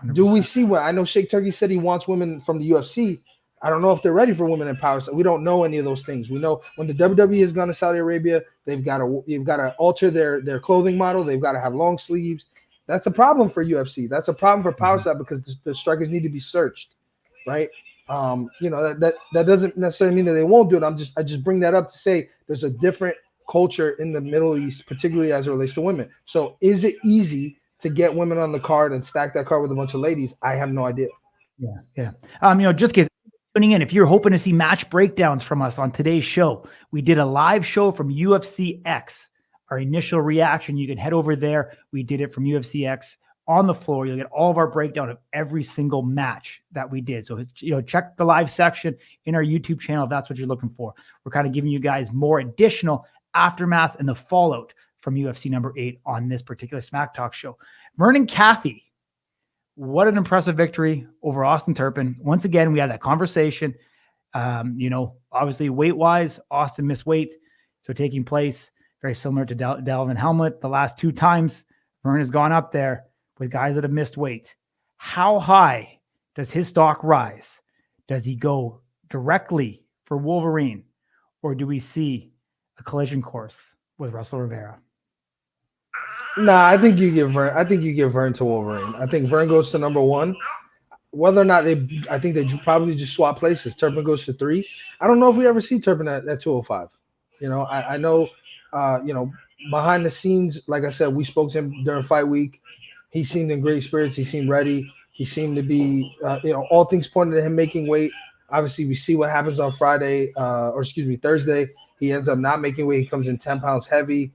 100%. Do we see I know Sheikh Turkey said he wants women from the UFC. I don't know if they're ready for women in power. So we don't know any of those things. We know when the WWE has gone to Saudi Arabia, you've got to alter their clothing model. They've got to have long sleeves. That's a problem for UFC. That's a problem for power side because the strikers need to be searched, right? That doesn't necessarily mean that they won't do it. I just bring that up to say there's a different culture in the Middle East, particularly as it relates to women. So is it easy to get women on the card and stack that card with a bunch of ladies? I have no idea. Yeah. Just in case tuning in, if you're hoping to see match breakdowns from us on today's show, we did a live show from UFC X. Our initial reaction, you can head over there. We did it from UFC X on the floor. You'll get all of our breakdown of every single match that we did. So, check the live section in our YouTube channel if that's what you're looking for. We're kind of giving you guys more additional aftermath and the fallout from UFC number 8 on this particular Smack Talk show. Vernon Cathy, what an impressive victory over Austin Turpin. Once again, we had that conversation. Obviously weight-wise, Austin missed weight. So taking place very similar to Dalvin Helmut. The last 2 times, Vern has gone up there with guys that have missed weight. How high does his stock rise? Does he go directly for Wolverine? Or do we see a collision course with Russell Rivera? Nah, I think you give Vern. I think you give Vern to Wolverine. I think Vern goes to number one. Whether or not I think they probably just swap places. Turpin goes to 3. I don't know if we ever see Turpin at 205. I know, behind the scenes, like I said, we spoke to him during fight week. He seemed in great spirits. He seemed ready. He seemed to be, all things pointed to him making weight. Obviously, we see what happens on Friday, Thursday. He ends up not making weight. He comes in 10 pounds heavy.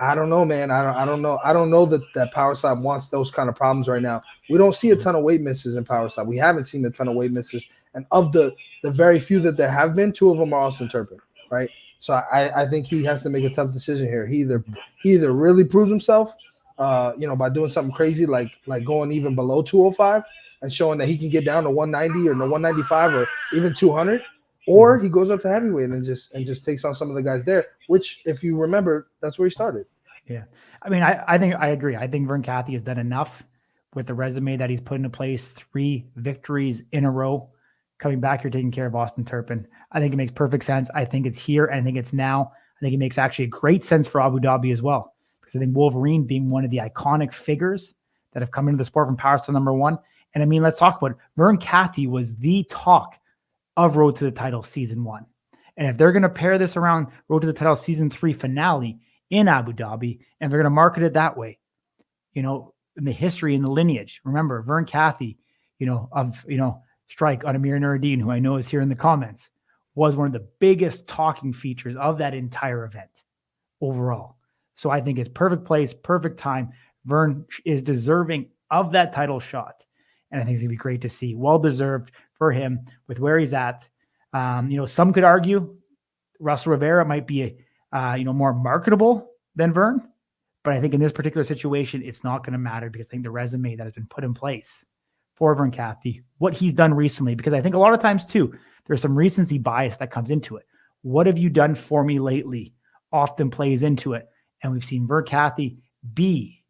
I don't know, man. I don't know. I don't know that Power Slap wants those kind of problems right now. We don't see a ton of weight misses in Power Slap. We haven't seen a ton of weight misses, and of the very few that there have been, 2 of them are Austin Turpin, right? So I think he has to make a tough decision here. He either really proves himself, by doing something crazy like going even below 205 and showing that he can get down to 190 or no 195 or even 200, or he goes up to heavyweight and just takes on some of the guys there, which, if you remember, that's where he started. Yeah. I mean, I think I agree. I think Vern Cathy has done enough with the resume that he's put into place, 3 victories in a row, coming back here, taking care of Austin Turpin. I think it makes perfect sense. I think it's here, and I think it's now. I think it makes actually a great sense for Abu Dhabi as well, because I think Wolverine being one of the iconic figures that have come into the sport from Power Star number 1. And I mean, let's talk about it. Vern Cathy was the talk of Road to the Title Season 1. And if they're going to pair this around Road to the Title Season 3 finale in Abu Dhabi, and they're going to market it that way, in the history and the lineage. Remember, Vern Cathy, Strike on Amir Nuruddin, who I know is here in the comments, was one of the biggest talking features of that entire event overall. So I think it's perfect place, perfect time. Vern is deserving of that title shot. And I think it's going to be great to see. Well-deserved for him with where he's at. Some could argue Russell Rivera might be more marketable than Vern. But I think in this particular situation, it's not going to matter, because I think the resume that has been put in place for Vern Cathy, what he's done recently, because I think a lot of times too, there's some recency bias that comes into it. What have you done for me lately often plays into it. And we've seen Vern Cathy be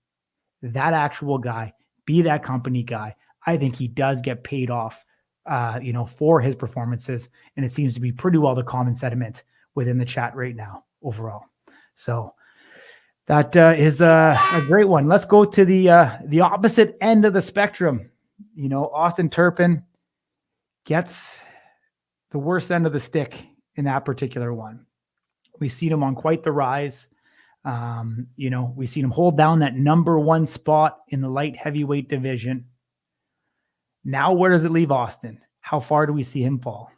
that actual guy, be that company guy. I think he does get paid off, for his performances. And it seems to be pretty well the common sentiment within the chat right now overall. So that is a great one. Let's go to the opposite end of the spectrum. Austin Turpin gets the worst end of the stick in that particular one. We've seen him on quite the rise. We've seen him hold down that number 1 spot in the light heavyweight division. Now, where does it leave Austin? How far do we see him fall?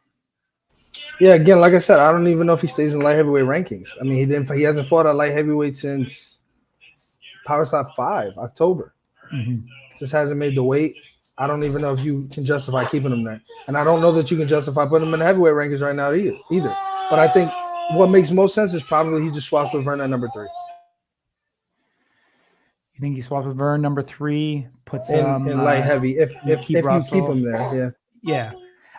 Yeah, again, like I said, I don't even know if he stays in light heavyweight rankings. I mean, he hasn't fought at light heavyweight since Power Slap 5, October. Mm-hmm. Just hasn't made the weight. I don't even know if you can justify keeping him there. And I don't know that you can justify putting him in the heavyweight rankings right now either. But I think what makes most sense is probably he just swaps with Vern at number 3. You think he swaps with Vern number 3, puts in light heavy if you keep him there? Yeah. Yeah.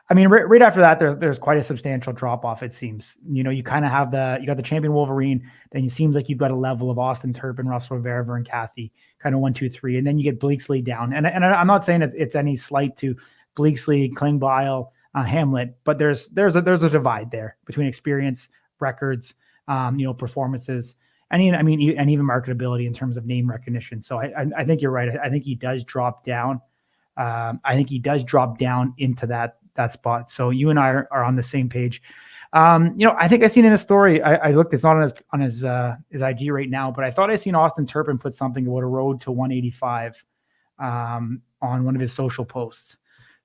I mean, right after that, there's quite a substantial drop off. It seems, you kind of have you got the champion Wolverine. Then it seems like you've got a level of Austin Turpin, Russell Rivera, Vern Cathy, kind of 1, 2, 3, and then you get Bleaksley down. And I'm not saying it's any slight to Bleaksley, Klingbeil, Hamlet, but there's a divide there between experience, records, performances, and even marketability in terms of name recognition. So I think you're right. I think he does drop down. I think he does drop down into that spot. So you and I are on the same page. I think I seen in a story, I looked, it's not on his IG right now, but I thought I seen Austin Turpin put something about a road to 185 on one of his social posts.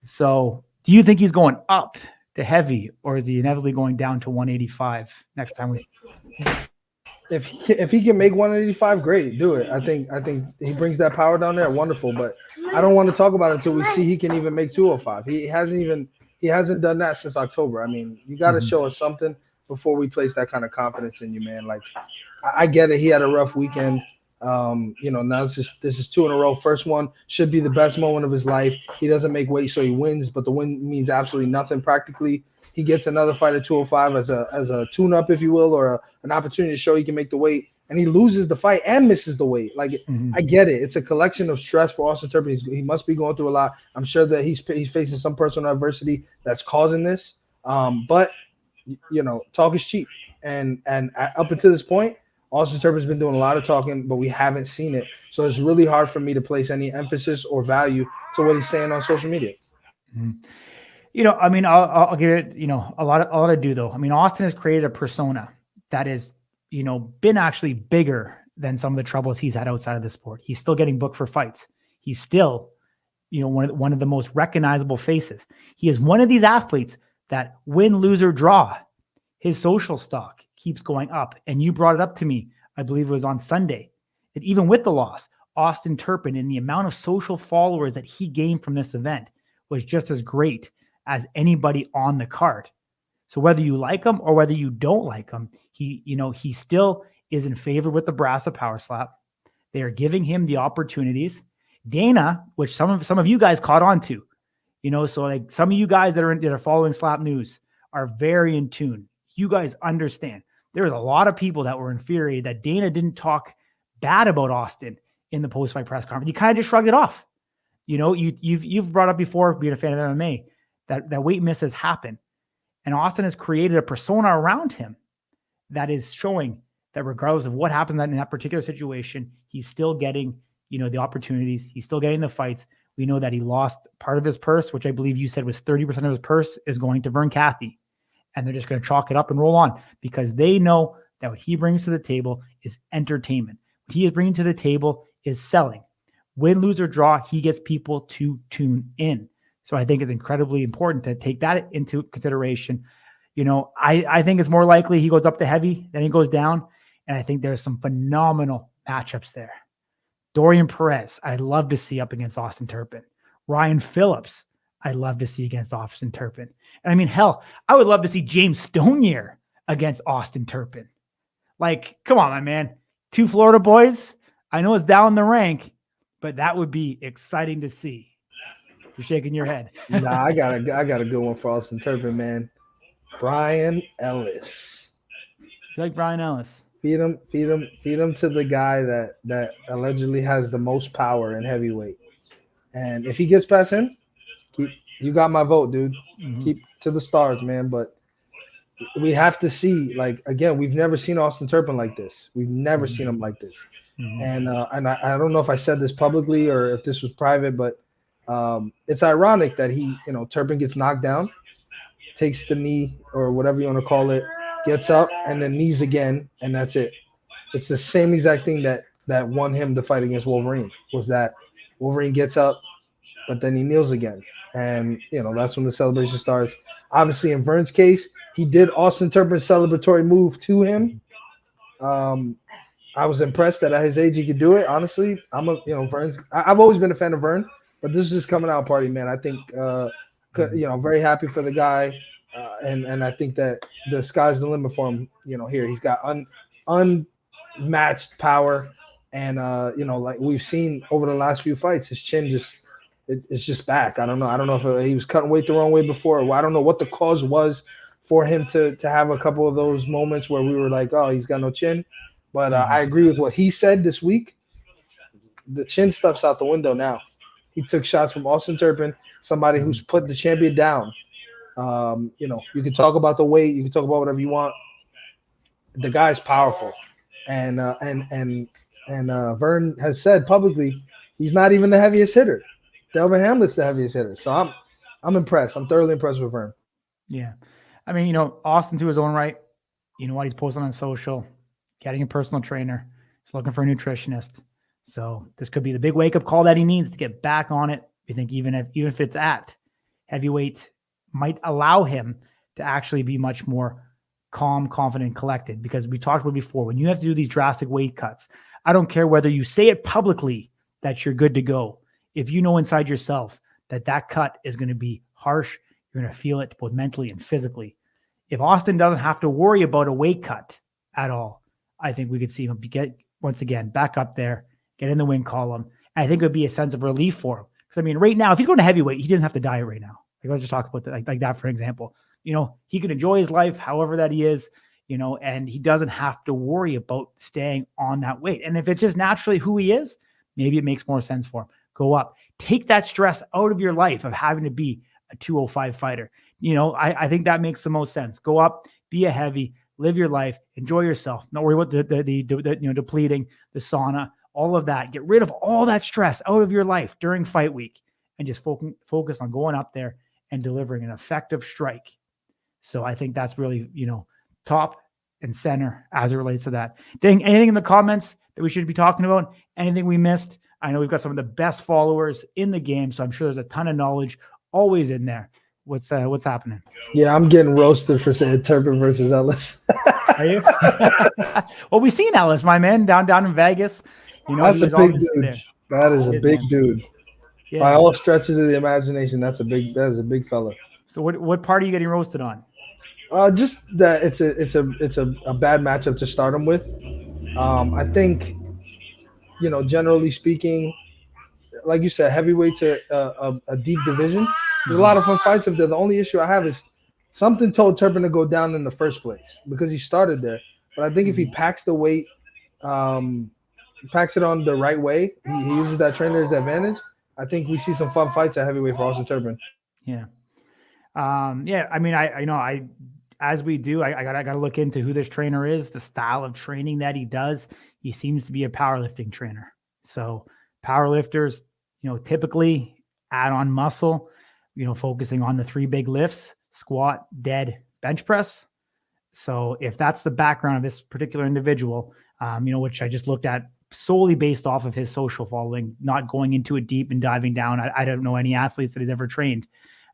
So do you think he's going up to heavy, or is he inevitably going down to 185 next time If he can make 185, great, do it. I think he brings that power down there, wonderful. But I don't want to talk about it until we see he can even make 205. He hasn't done that since October. I mean, you got to show us something before we place that kind of confidence in you, man. Like, I get it. He had a rough weekend. Now this is 2 in a row. First one should be the best moment of his life. He doesn't make weight, so he wins, but the win means absolutely nothing practically. He gets another fight at 205 as a tune-up, if you will, or an opportunity to show he can make the weight, and he loses the fight and misses the weight. Like, I get it. It's a collection of stress for Austin Turpin. He must be going through a lot. I'm sure that he's facing some personal adversity that's causing this. But talk is cheap, and up until this point, Austin Turpin's been doing a lot of talking, but we haven't seen it. So it's really hard for me to place any emphasis or value to what he's saying on social media. Mhm. I mean, I'll give it, a lot to do though. I mean, Austin has created a persona that is, been actually bigger than some of the troubles he's had outside of the sport. He's still getting booked for fights. He's still, one of the most recognizable faces. He is one of these athletes that win, lose, or draw, his social stock keeps going up. And you brought it up to me, I believe it was on Sunday, that even with the loss, Austin Turpin and the amount of social followers that he gained from this event was just as great as anybody on the card. So whether you like him or whether you don't like him, he still is in favor with the brass of Power Slap. They are giving him the opportunities. Dana, which some of you guys caught on to, so like some of you guys that are following Slap News are very in tune. You guys understand. There was a lot of people that were infuriated that Dana didn't talk bad about Austin in the post-fight press conference. He kind of just shrugged it off. You've brought up before, being a fan of MMA, that weight misses happen. And Austin has created a persona around him that is showing that regardless of what happens in that particular situation, he's still getting, the opportunities. He's still getting the fights. We know that he lost part of his purse, which I believe you said was 30% of his purse is going to Vern Cathy. And they're just going to chalk it up and roll on because they know that what he brings to the table is entertainment. What he is bringing to the table is selling. Win, lose, or draw, he gets people to tune in. So I think it's incredibly important to take that into consideration. I think it's more likely he goes up to heavy than he goes down. And I think there's some phenomenal matchups there. Dorian Perez, I'd love to see up against Austin Turpin. Ryan Phillips, I'd love to see against Austin Turpin. And I mean, hell, I would love to see James Stonier against Austin Turpin. Like, come on, my man. 2 Florida boys. I know it's down the rank, but that would be exciting to see. You're shaking your head. Nah, I got a good one for Austin Turpin, man. Brian Ellis. You like Brian Ellis? Feed him to the guy that allegedly has the most power in heavyweight. And if he gets past him, you got my vote, dude. Mm-hmm. Keep to the stars, man. But we have to see, like, again, we've never seen Austin Turpin like this. We've never seen him like this. Mm-hmm. And I don't know if I said this publicly or if this was private, but it's ironic that Turpin gets knocked down, takes the knee or whatever you want to call it, gets up and then knees again, and that's it. It's the same exact thing that won him the fight against Wolverine, was that Wolverine gets up, but then he kneels again. And, that's when the celebration starts. Obviously, in Vern's case, he did Austin Turpin's celebratory move to him. I was impressed that at his age he could do it. Honestly, I've always been a fan of Vern, but this is just coming out party, man. I think, very happy for the guy. And I think that the sky's the limit for him, here. He's got unmatched power. And, like we've seen over the last few fights, his chin it's just back. I don't know if he was cutting weight the wrong way before. Or I don't know what the cause was for him to have a couple of those moments where we were like, oh, he's got no chin. But I agree with what he said this week. The chin stuff's out the window now. He took shots from Austin Turpin, somebody who's put the champion down. You can talk about the weight, you can talk about whatever you want. The guy's powerful, and Vern has said publicly he's not even the heaviest hitter. Delvin Hamlet's the heaviest hitter. So I'm impressed. I'm thoroughly impressed with Vern. Yeah, I mean, Austin to his own right. You know what he's posting on social, getting a personal trainer. He's looking for a nutritionist. So this could be the big wake up call that he needs to get back on it. We think even if it's at heavyweight, might allow him to actually be much more calm, confident, collected, because we talked about before, when you have to do these drastic weight cuts, I don't care whether you say it publicly that you're good to go. If you know inside yourself that cut is going to be harsh, you're going to feel it both mentally and physically. If Austin doesn't have to worry about a weight cut at all, I think we could see him get, once again, back up there, get in the win column. And I think it would be a sense of relief for him. Because, I mean, right now, if he's going to heavyweight, he doesn't have to diet right now. Like, let's just talk about that, like that, for example. He can enjoy his life however that he is, and he doesn't have to worry about staying on that weight. And if it's just naturally who he is, maybe it makes more sense for him. Go up. Take that stress out of your life of having to be a 205 fighter. I think that makes the most sense. Go up, be a heavy, live your life, enjoy yourself. Don't worry about the depleting, the sauna, all of that. Get rid of all that stress out of your life during fight week and just focus on going up there and delivering an effective strike. So I think that's really, top and center as it relates to that. Dang, anything in the comments that we should be talking about? Anything we missed? I know we've got some of the best followers in the game, so I'm sure there's a ton of knowledge always in there. What's happening? Yeah, I'm getting roasted for saying Turpin versus Ellis. Are you? Well, we've seen Ellis, my man, down in Vegas. That's a big dude. There. That is a big dude. Yeah. By all stretches of the imagination, that is a big fella. So what part are you getting roasted on? Just that it's a bad matchup to start him with. I think, generally speaking, like you said, heavyweight to a deep division. There's a lot of fun fights up there. The only issue I have is something told Turpin to go down in the first place because he started there. But I think if he packs the weight, packs it on the right way, he uses that trainer as advantage. I think we see some fun fights at heavyweight for Austin Turpin. Yeah. I mean, as we do, I gotta look into who this trainer is, the style of training that he does. He seems to be a powerlifting trainer. So powerlifters, typically add on muscle, focusing on the 3 big lifts: squat, dead, bench press. So if that's the background of this particular individual, which I just looked at solely based off of his social following, not going into it deep and diving down. I don't know any athletes that he's ever trained.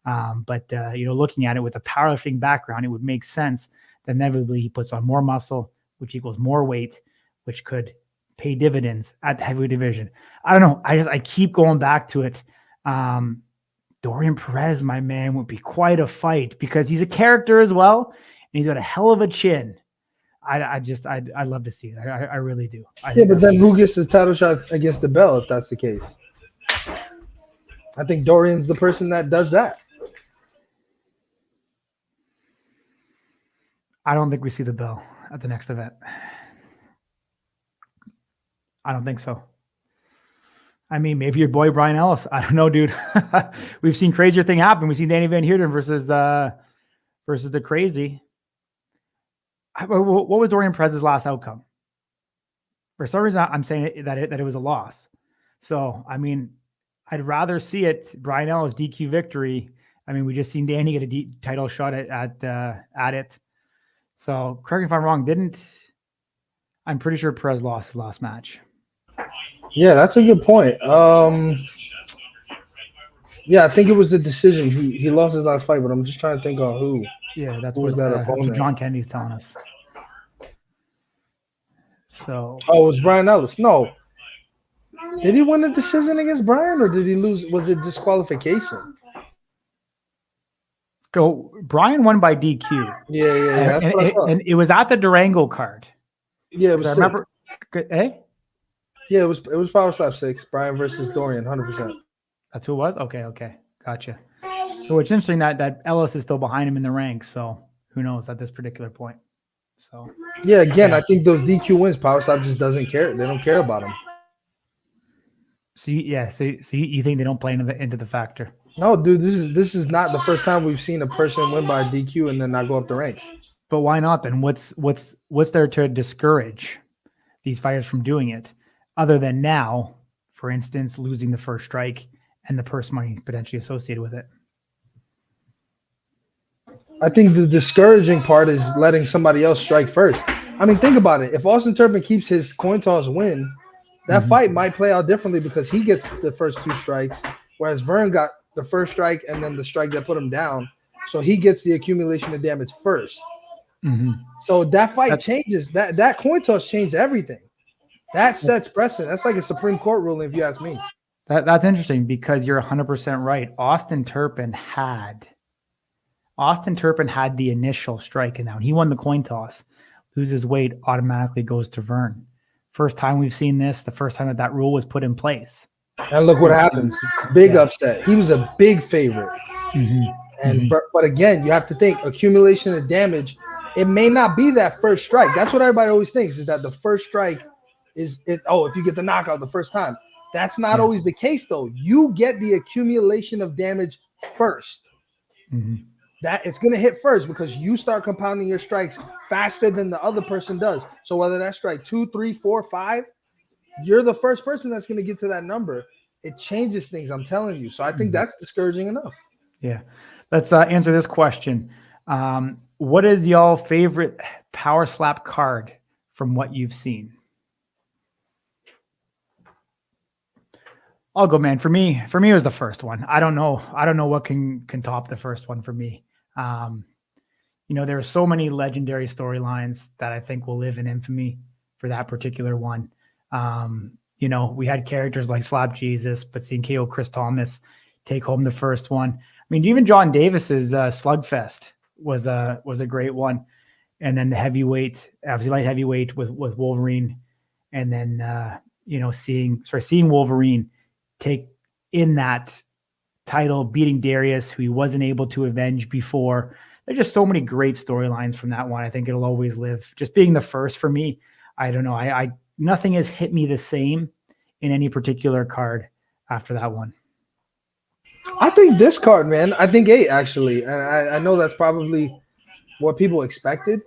But looking at it with a powerlifting background, it would make sense that inevitably he puts on more muscle, which equals more weight, which could pay dividends at the heavyweight division. I don't know. I keep going back to it. Dorian Perez, my man, would be quite a fight because he's a character as well. And he's got a hell of a chin. I'd love to see it. I really do. But then who gets the title shot against the bell if that's the case? I think Dorian's the person that does that. I don't think we see the bell at the next event. I don't think so. I mean, maybe your boy Brian Ellis. I don't know, dude. We've seen crazier thing happen. We've seen Danny Van Heerden versus the Crazy. What was Dorian Perez's last outcome? For some reason, I'm saying that it was a loss. So, I mean, I'd rather see it Brian Ellis DQ victory. I mean, we just seen Danny get a title shot at it. So, correct me if I'm wrong. I'm pretty sure Perez lost his last match. Yeah, that's a good point. Yeah, I think it was a decision. He lost his last fight, but I'm just trying to think on who. Yeah, that's what John Kennedy's telling us. So. Oh, it was Brian Ellis. No. Did he win the decision against Brian, or did he lose? Was it disqualification? Brian won by DQ. Yeah. And it was at the Durango card. Yeah, it was. I remember. Eh? Yeah, it was Power Slap 6. Brian versus Dorian, 100%. That's who it was. Okay, gotcha. So it's interesting that Ellis is still behind him in the ranks. So who knows at this particular point? So yeah, again, I think those DQ wins, Power Slap just doesn't care. They don't care about him. So you think they don't play into the factor? No, dude, this is not the first time we've seen a person win by DQ and then not go up the ranks. But why not then? What's there to discourage these fighters from doing it, other than now, for instance, losing the first strike and the purse money potentially associated with it? I think the discouraging part is letting somebody else strike first. I mean, think about it. If Austin Turpin keeps his coin toss win, that fight might play out differently because he gets the first 2 strikes, whereas Vern got the first strike and then the strike that put him down. So he gets the accumulation of damage first. Mm-hmm. So that fight changes. That coin toss changed everything. That sets precedent. That's like a Supreme Court ruling, if you ask me. That's interesting because you're 100% right. Austin Turpin had the initial strike, and now he won the coin toss. Loses weight, automatically goes to Vern. First time we've seen this. The first time that rule was put in place. And look what happens. Big upset. He was a big favorite. Mm-hmm. But again, you have to think accumulation of damage. It may not be that first strike. That's what everybody always thinks, is that the first strike is it. Oh, if you get the knockout the first time. That's not always the case, though. You get the accumulation of damage first. Mm-hmm. that it's going to hit first because you start compounding your strikes faster than the other person does. So whether that's strike 2, 3, 4, 5, you're the first person that's going to get to that number. It changes things, I'm telling you. So I think that's discouraging enough. Yeah. Let's answer this question. What is y'all favorite power slap card from what you've seen? I'll go, man. For me, it was the first one. I don't know what can top the first one for me. There are so many legendary storylines that I think will live in infamy for that particular one. We had characters like Slap Jesus, but seeing KO Chris Thomas take home the first one. I mean, even John Davis's Slugfest was a great one. And then the heavyweight, obviously light heavyweight with Wolverine. And then, seeing Wolverine take in that title, beating Darius, who he wasn't able to avenge before. There's just so many great storylines from that one. I think it'll always live. Just being the first for me, I don't know. I nothing has hit me the same in any particular card after that one. I think this card, man. I think 8 actually, and I know that's probably what people expected.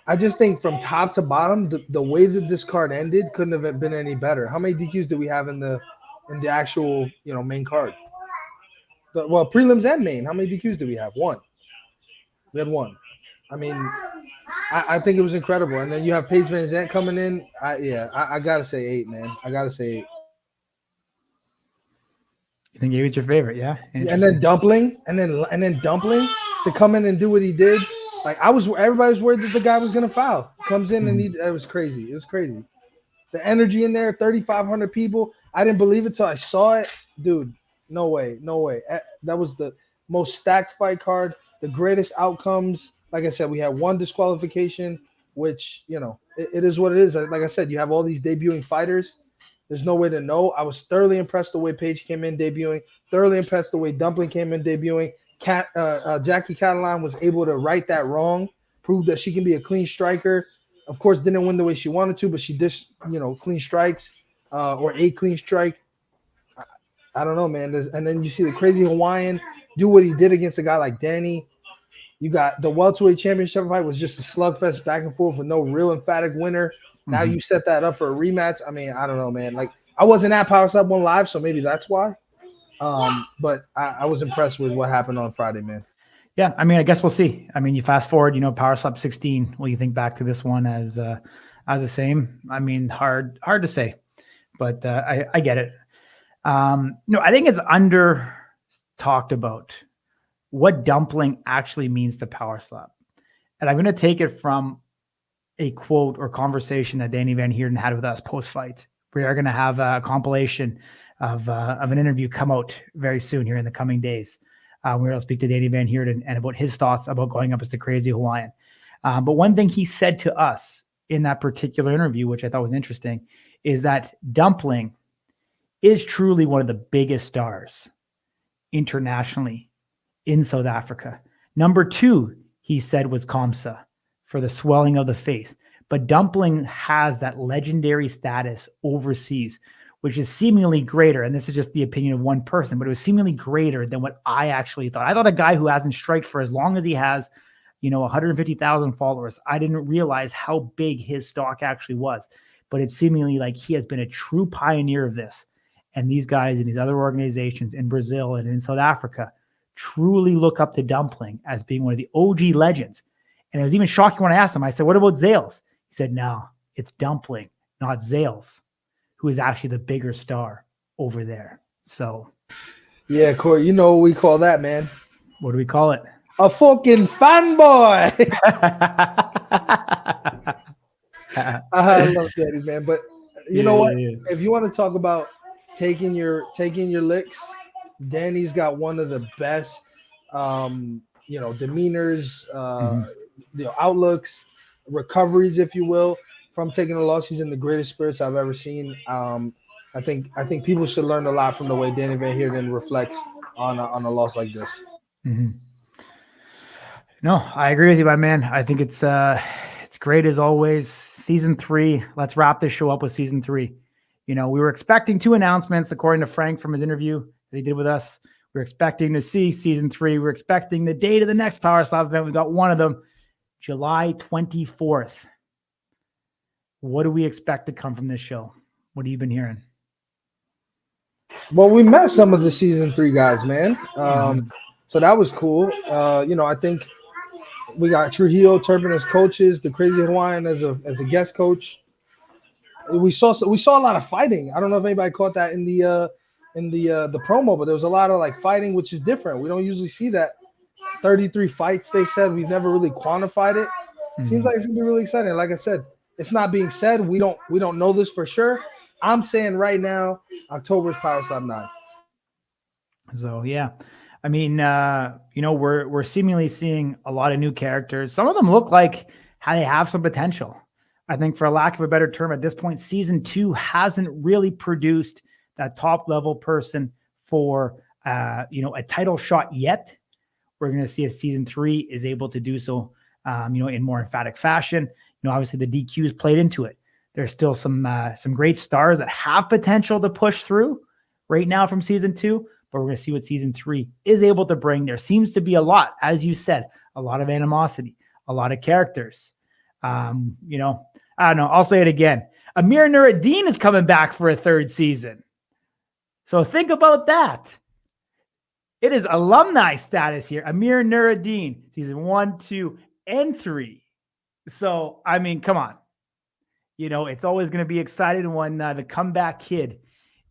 I just think from top to bottom, the way that this card ended couldn't have been any better. How many DQs did we have in the actual main card? Prelims and main. How many DQs did we have? 1. We had 1. I mean, I think it was incredible. And then you have Paige Van Zandt coming in. I gotta say 8, man. I gotta say 8. You think 8 was your favorite? Yeah. And then Dumpling, and then Dumpling to come in and do what he did. Like everybody was worried that the guy was gonna foul. Comes in and it was crazy. It was crazy. The energy in there, 3,500 people. I didn't believe it till I saw it, dude. No way. That was the most stacked fight card. The greatest outcomes. Like I said, we had 1 disqualification, which it is what it is. Like I said, you have all these debuting fighters. There's no way to know. I was thoroughly impressed the way Paige came in debuting. Thoroughly impressed the way Dumpling came in debuting. Jackie Catalan was able to right that wrong, prove that she can be a clean striker. Of course, didn't win the way she wanted to, but she did, clean strikes or a clean strike. I don't know, man. And then you see the crazy Hawaiian do what he did against a guy like Danny. You got the welterweight championship fight was just a slugfest back and forth with no real emphatic winner. Now you set that up for a rematch. I mean, I don't know, man. Like, I wasn't at Power Slap 1 Live, so maybe that's why. But I was impressed with what happened on Friday, man. Yeah, I mean, I guess we'll see. I mean, you fast forward, Power Slap 16. Will you think back to this one as the same? I mean, hard to say, but I get it. I think it's under talked about what Dumpling actually means to Power Slap, and I'm going to take it from a quote or conversation that Danny Van Heerden had with us post-fight. We are going to have a compilation of an interview come out very soon here in the coming days. We're going to speak to Danny Van Heerden and about his thoughts about going up as the Crazy Hawaiian. But one thing he said to us in that particular interview, which I thought was interesting, is that Dumpling is truly one of the biggest stars internationally in South Africa. Number 2, he said, was Kamsa for the swelling of the face. But Dumpling has that legendary status overseas, which is seemingly greater. And this is just the opinion of one person, but it was seemingly greater than what I actually thought. I thought a guy who hasn't striked for as long as he has, 150,000 followers, I didn't realize how big his stock actually was. But it's seemingly like he has been a true pioneer of this. And these guys in these other organizations in Brazil and in South Africa truly look up to Dumpling as being one of the OG legends. And it was even shocking when I asked him, I said, what about Zales? He said, no, it's Dumpling, not Zales, who is actually the bigger star over there. So. Yeah, Corey, you know what we call that, man. What do we call it? A fucking fanboy. I love Danny, man. But you know what? If you want to talk about taking your licks, Danny's got one of the best, demeanors, outlooks, recoveries, if you will, from taking a loss. He's in the greatest spirits I've ever seen. I think people should learn a lot from the way Danny Van Heerden reflects on a loss like this. Mm-hmm. No, I agree with you, my man. I think it's great as always. Season 3. Let's wrap this show up with season 3. We were expecting 2 announcements, according to Frank from his interview that he did with us. We're expecting to see season 3. We're expecting the date of the next Power Slap event. We got one of them, July 24th. What do we expect to come from this show? What have you been hearing? Well, we met some of the season 3 guys, man. So that was cool. I think we got Trujillo Turpin as coaches, the Crazy Hawaiian as a guest coach. We saw a lot of fighting. I don't know if anybody caught that in the promo, but there was a lot of like fighting, which is different. We don't usually see that. 33 fights, they said. We've never really quantified it. Seems like it's gonna be really exciting. Like I said, it's not being said. We don't know this for sure. I'm saying right now, October's Power Slap 9. So yeah, I mean, we're seemingly seeing a lot of new characters. Some of them look like how they have some potential. I think, for lack of a better term, at this point, season 2 hasn't really produced that top level person for a title shot yet. We're going to see if season 3 is able to do so, in more emphatic fashion. Obviously the DQs played into it. There's still some great stars that have potential to push through right now from season 2, but we're going to see what season 3 is able to bring. There seems to be a lot, as you said, a lot of animosity, a lot of characters. I don't know. I'll say it again. Amir Nuruddin is coming back for a 3rd season. So think about that. It is alumni status here. Amir Nuruddin, season 1, 2, and 3. So, I mean, come on. It's always going to be exciting when the comeback kid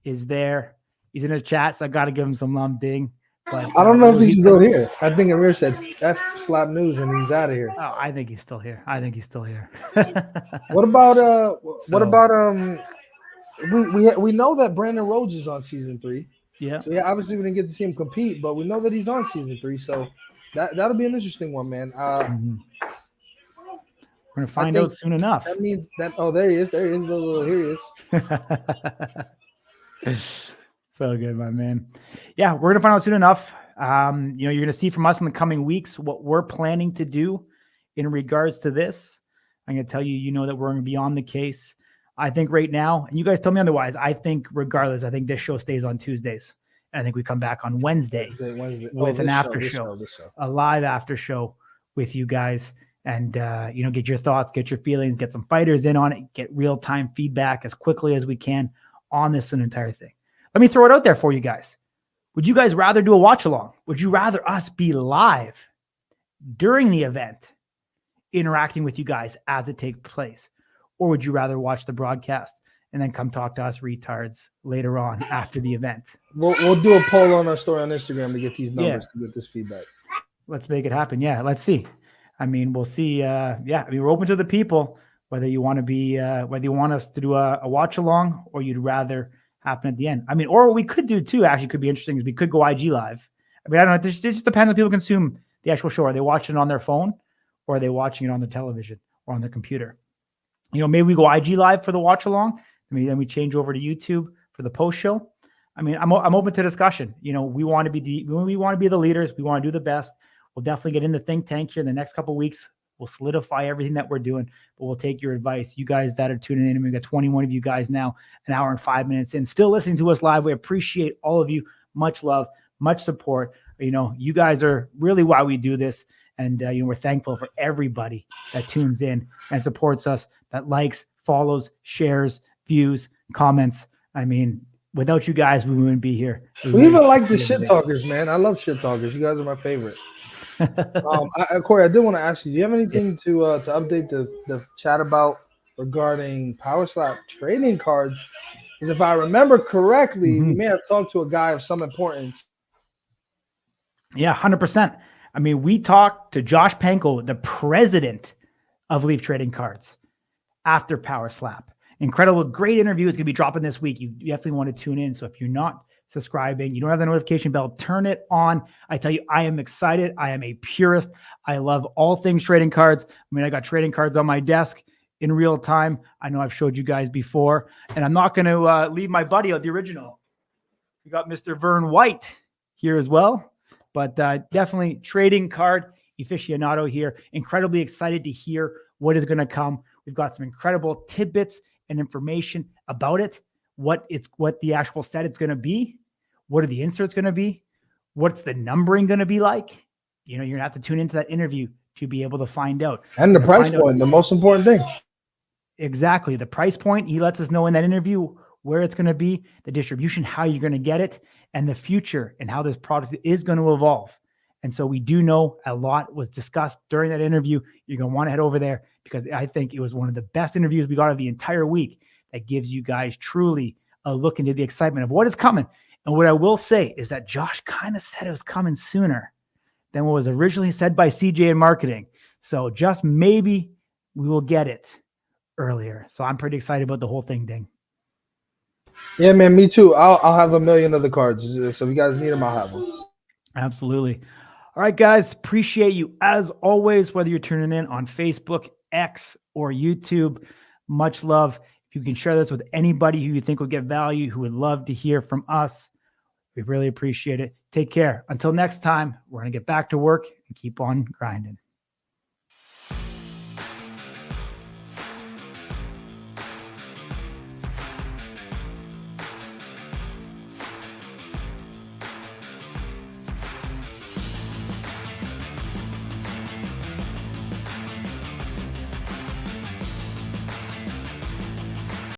is there. He's in the chat, so I got to give him some love ding. But I don't know if he's still here. I think Amir said F slap news and he's out of here. Oh, I think he's still here. What about we know that Brandon Rhodes is on season 3. Yeah. So yeah, obviously we didn't get to see him compete, but we know that he's on season 3. So that'll be an interesting one, man. We're gonna find out soon enough. That means that there he is. Here he is. So good, my man. Yeah, we're gonna find out soon enough. You're gonna see from us in the coming weeks what we're planning to do in regards to this. I'm gonna tell you, that we're gonna be on the case. I think right now, and you guys tell me otherwise, I think regardless, I think this show stays on Tuesdays. And I think we come back on Wednesday. With an after show, a live after show with you guys. And, get your thoughts, get your feelings, get some fighters in on it, get real-time feedback as quickly as we can on this entire thing. Let me throw it out there for you guys. Would you guys rather do a watch-along? Would you rather us be live during the event, interacting with you guys as it takes place? Or would you rather watch the broadcast and then come talk to us retards later on after the event? We'll do a poll on our story on Instagram to get these numbers, to get this feedback. Let's make it happen. Yeah, let's see. I mean, we'll see. We're open to the people, whether you want us to do a watch along or you'd rather happen at the end. I mean, or what we could do too, actually could be interesting, is we could go IG live. I mean, I don't know. It just depends on people consume the actual show. Are they watching it on their phone or are they watching it on their television or on their computer? Maybe we go IG live for the watch along. I mean, then we change over to YouTube for the post show. I mean, I'm open to discussion. We want to be the leaders. We want to do the best. We'll definitely get in the think tank here in the next couple of weeks. We'll solidify everything that we're doing, but we'll take your advice. You guys that are tuning in, and we've got 21 of you guys now, an hour and 5 minutes in, still listening to us live. We appreciate all of you. Much love, much support. You guys are really why we do this. And, we're thankful for everybody that tunes in and supports us, that likes, follows, shares, views, comments. I mean, without you guys, we wouldn't be here. We even like the shit talkers, man. I love shit talkers. You guys are my favorite. Corey, I did want to ask you, do you have anything to update the chat about regarding Power Slap trading cards? Because if I remember correctly, we may have talked to a guy of some importance. Yeah, 100%. I mean, we talked to Josh Panko, the president of Leaf Trading Cards, after Power Slap. Incredible, great interview. It's going to be dropping this week. You definitely want to tune in. So if you're not subscribing, you don't have the notification bell, turn it on. I tell you, I am excited. I am a purist. I love all things trading cards. I mean, I got trading cards on my desk in real time. I know I've showed you guys before, and I'm not going to leave my buddy out, the original. We got Mr. Vern White here as well. But definitely trading card aficionado here. Incredibly excited to hear what is going to come. We've got some incredible tidbits and information about it. What the actual set it's going to be. What are the inserts going to be? What's the numbering going to be like? You're going to have to tune into that interview to be able to find out. And the price point, the most important thing. Exactly. The price point, he lets us know in that interview where it's going to be, the distribution, how you're going to get it, and the future and how this product is going to evolve. And so we do know a lot was discussed during that interview. You're going to want to head over there because I think it was one of the best interviews we got of the entire week that gives you guys truly a look into the excitement of what is coming. And what I will say is that Josh kind of said it was coming sooner than what was originally said by CJ in marketing. So just maybe we will get it earlier. So I'm pretty excited about the whole thing, Ding. Yeah, man, me too. I'll have 1 million of the cards. So if you guys need them, I'll have them. Absolutely. All right, guys, appreciate you as always, whether you're tuning in on Facebook, X, or YouTube. Much love. If you can share this with anybody who you think will get value, who would love to hear from us, we really appreciate it. Take care. Until next time, we're going to get back to work and keep on grinding.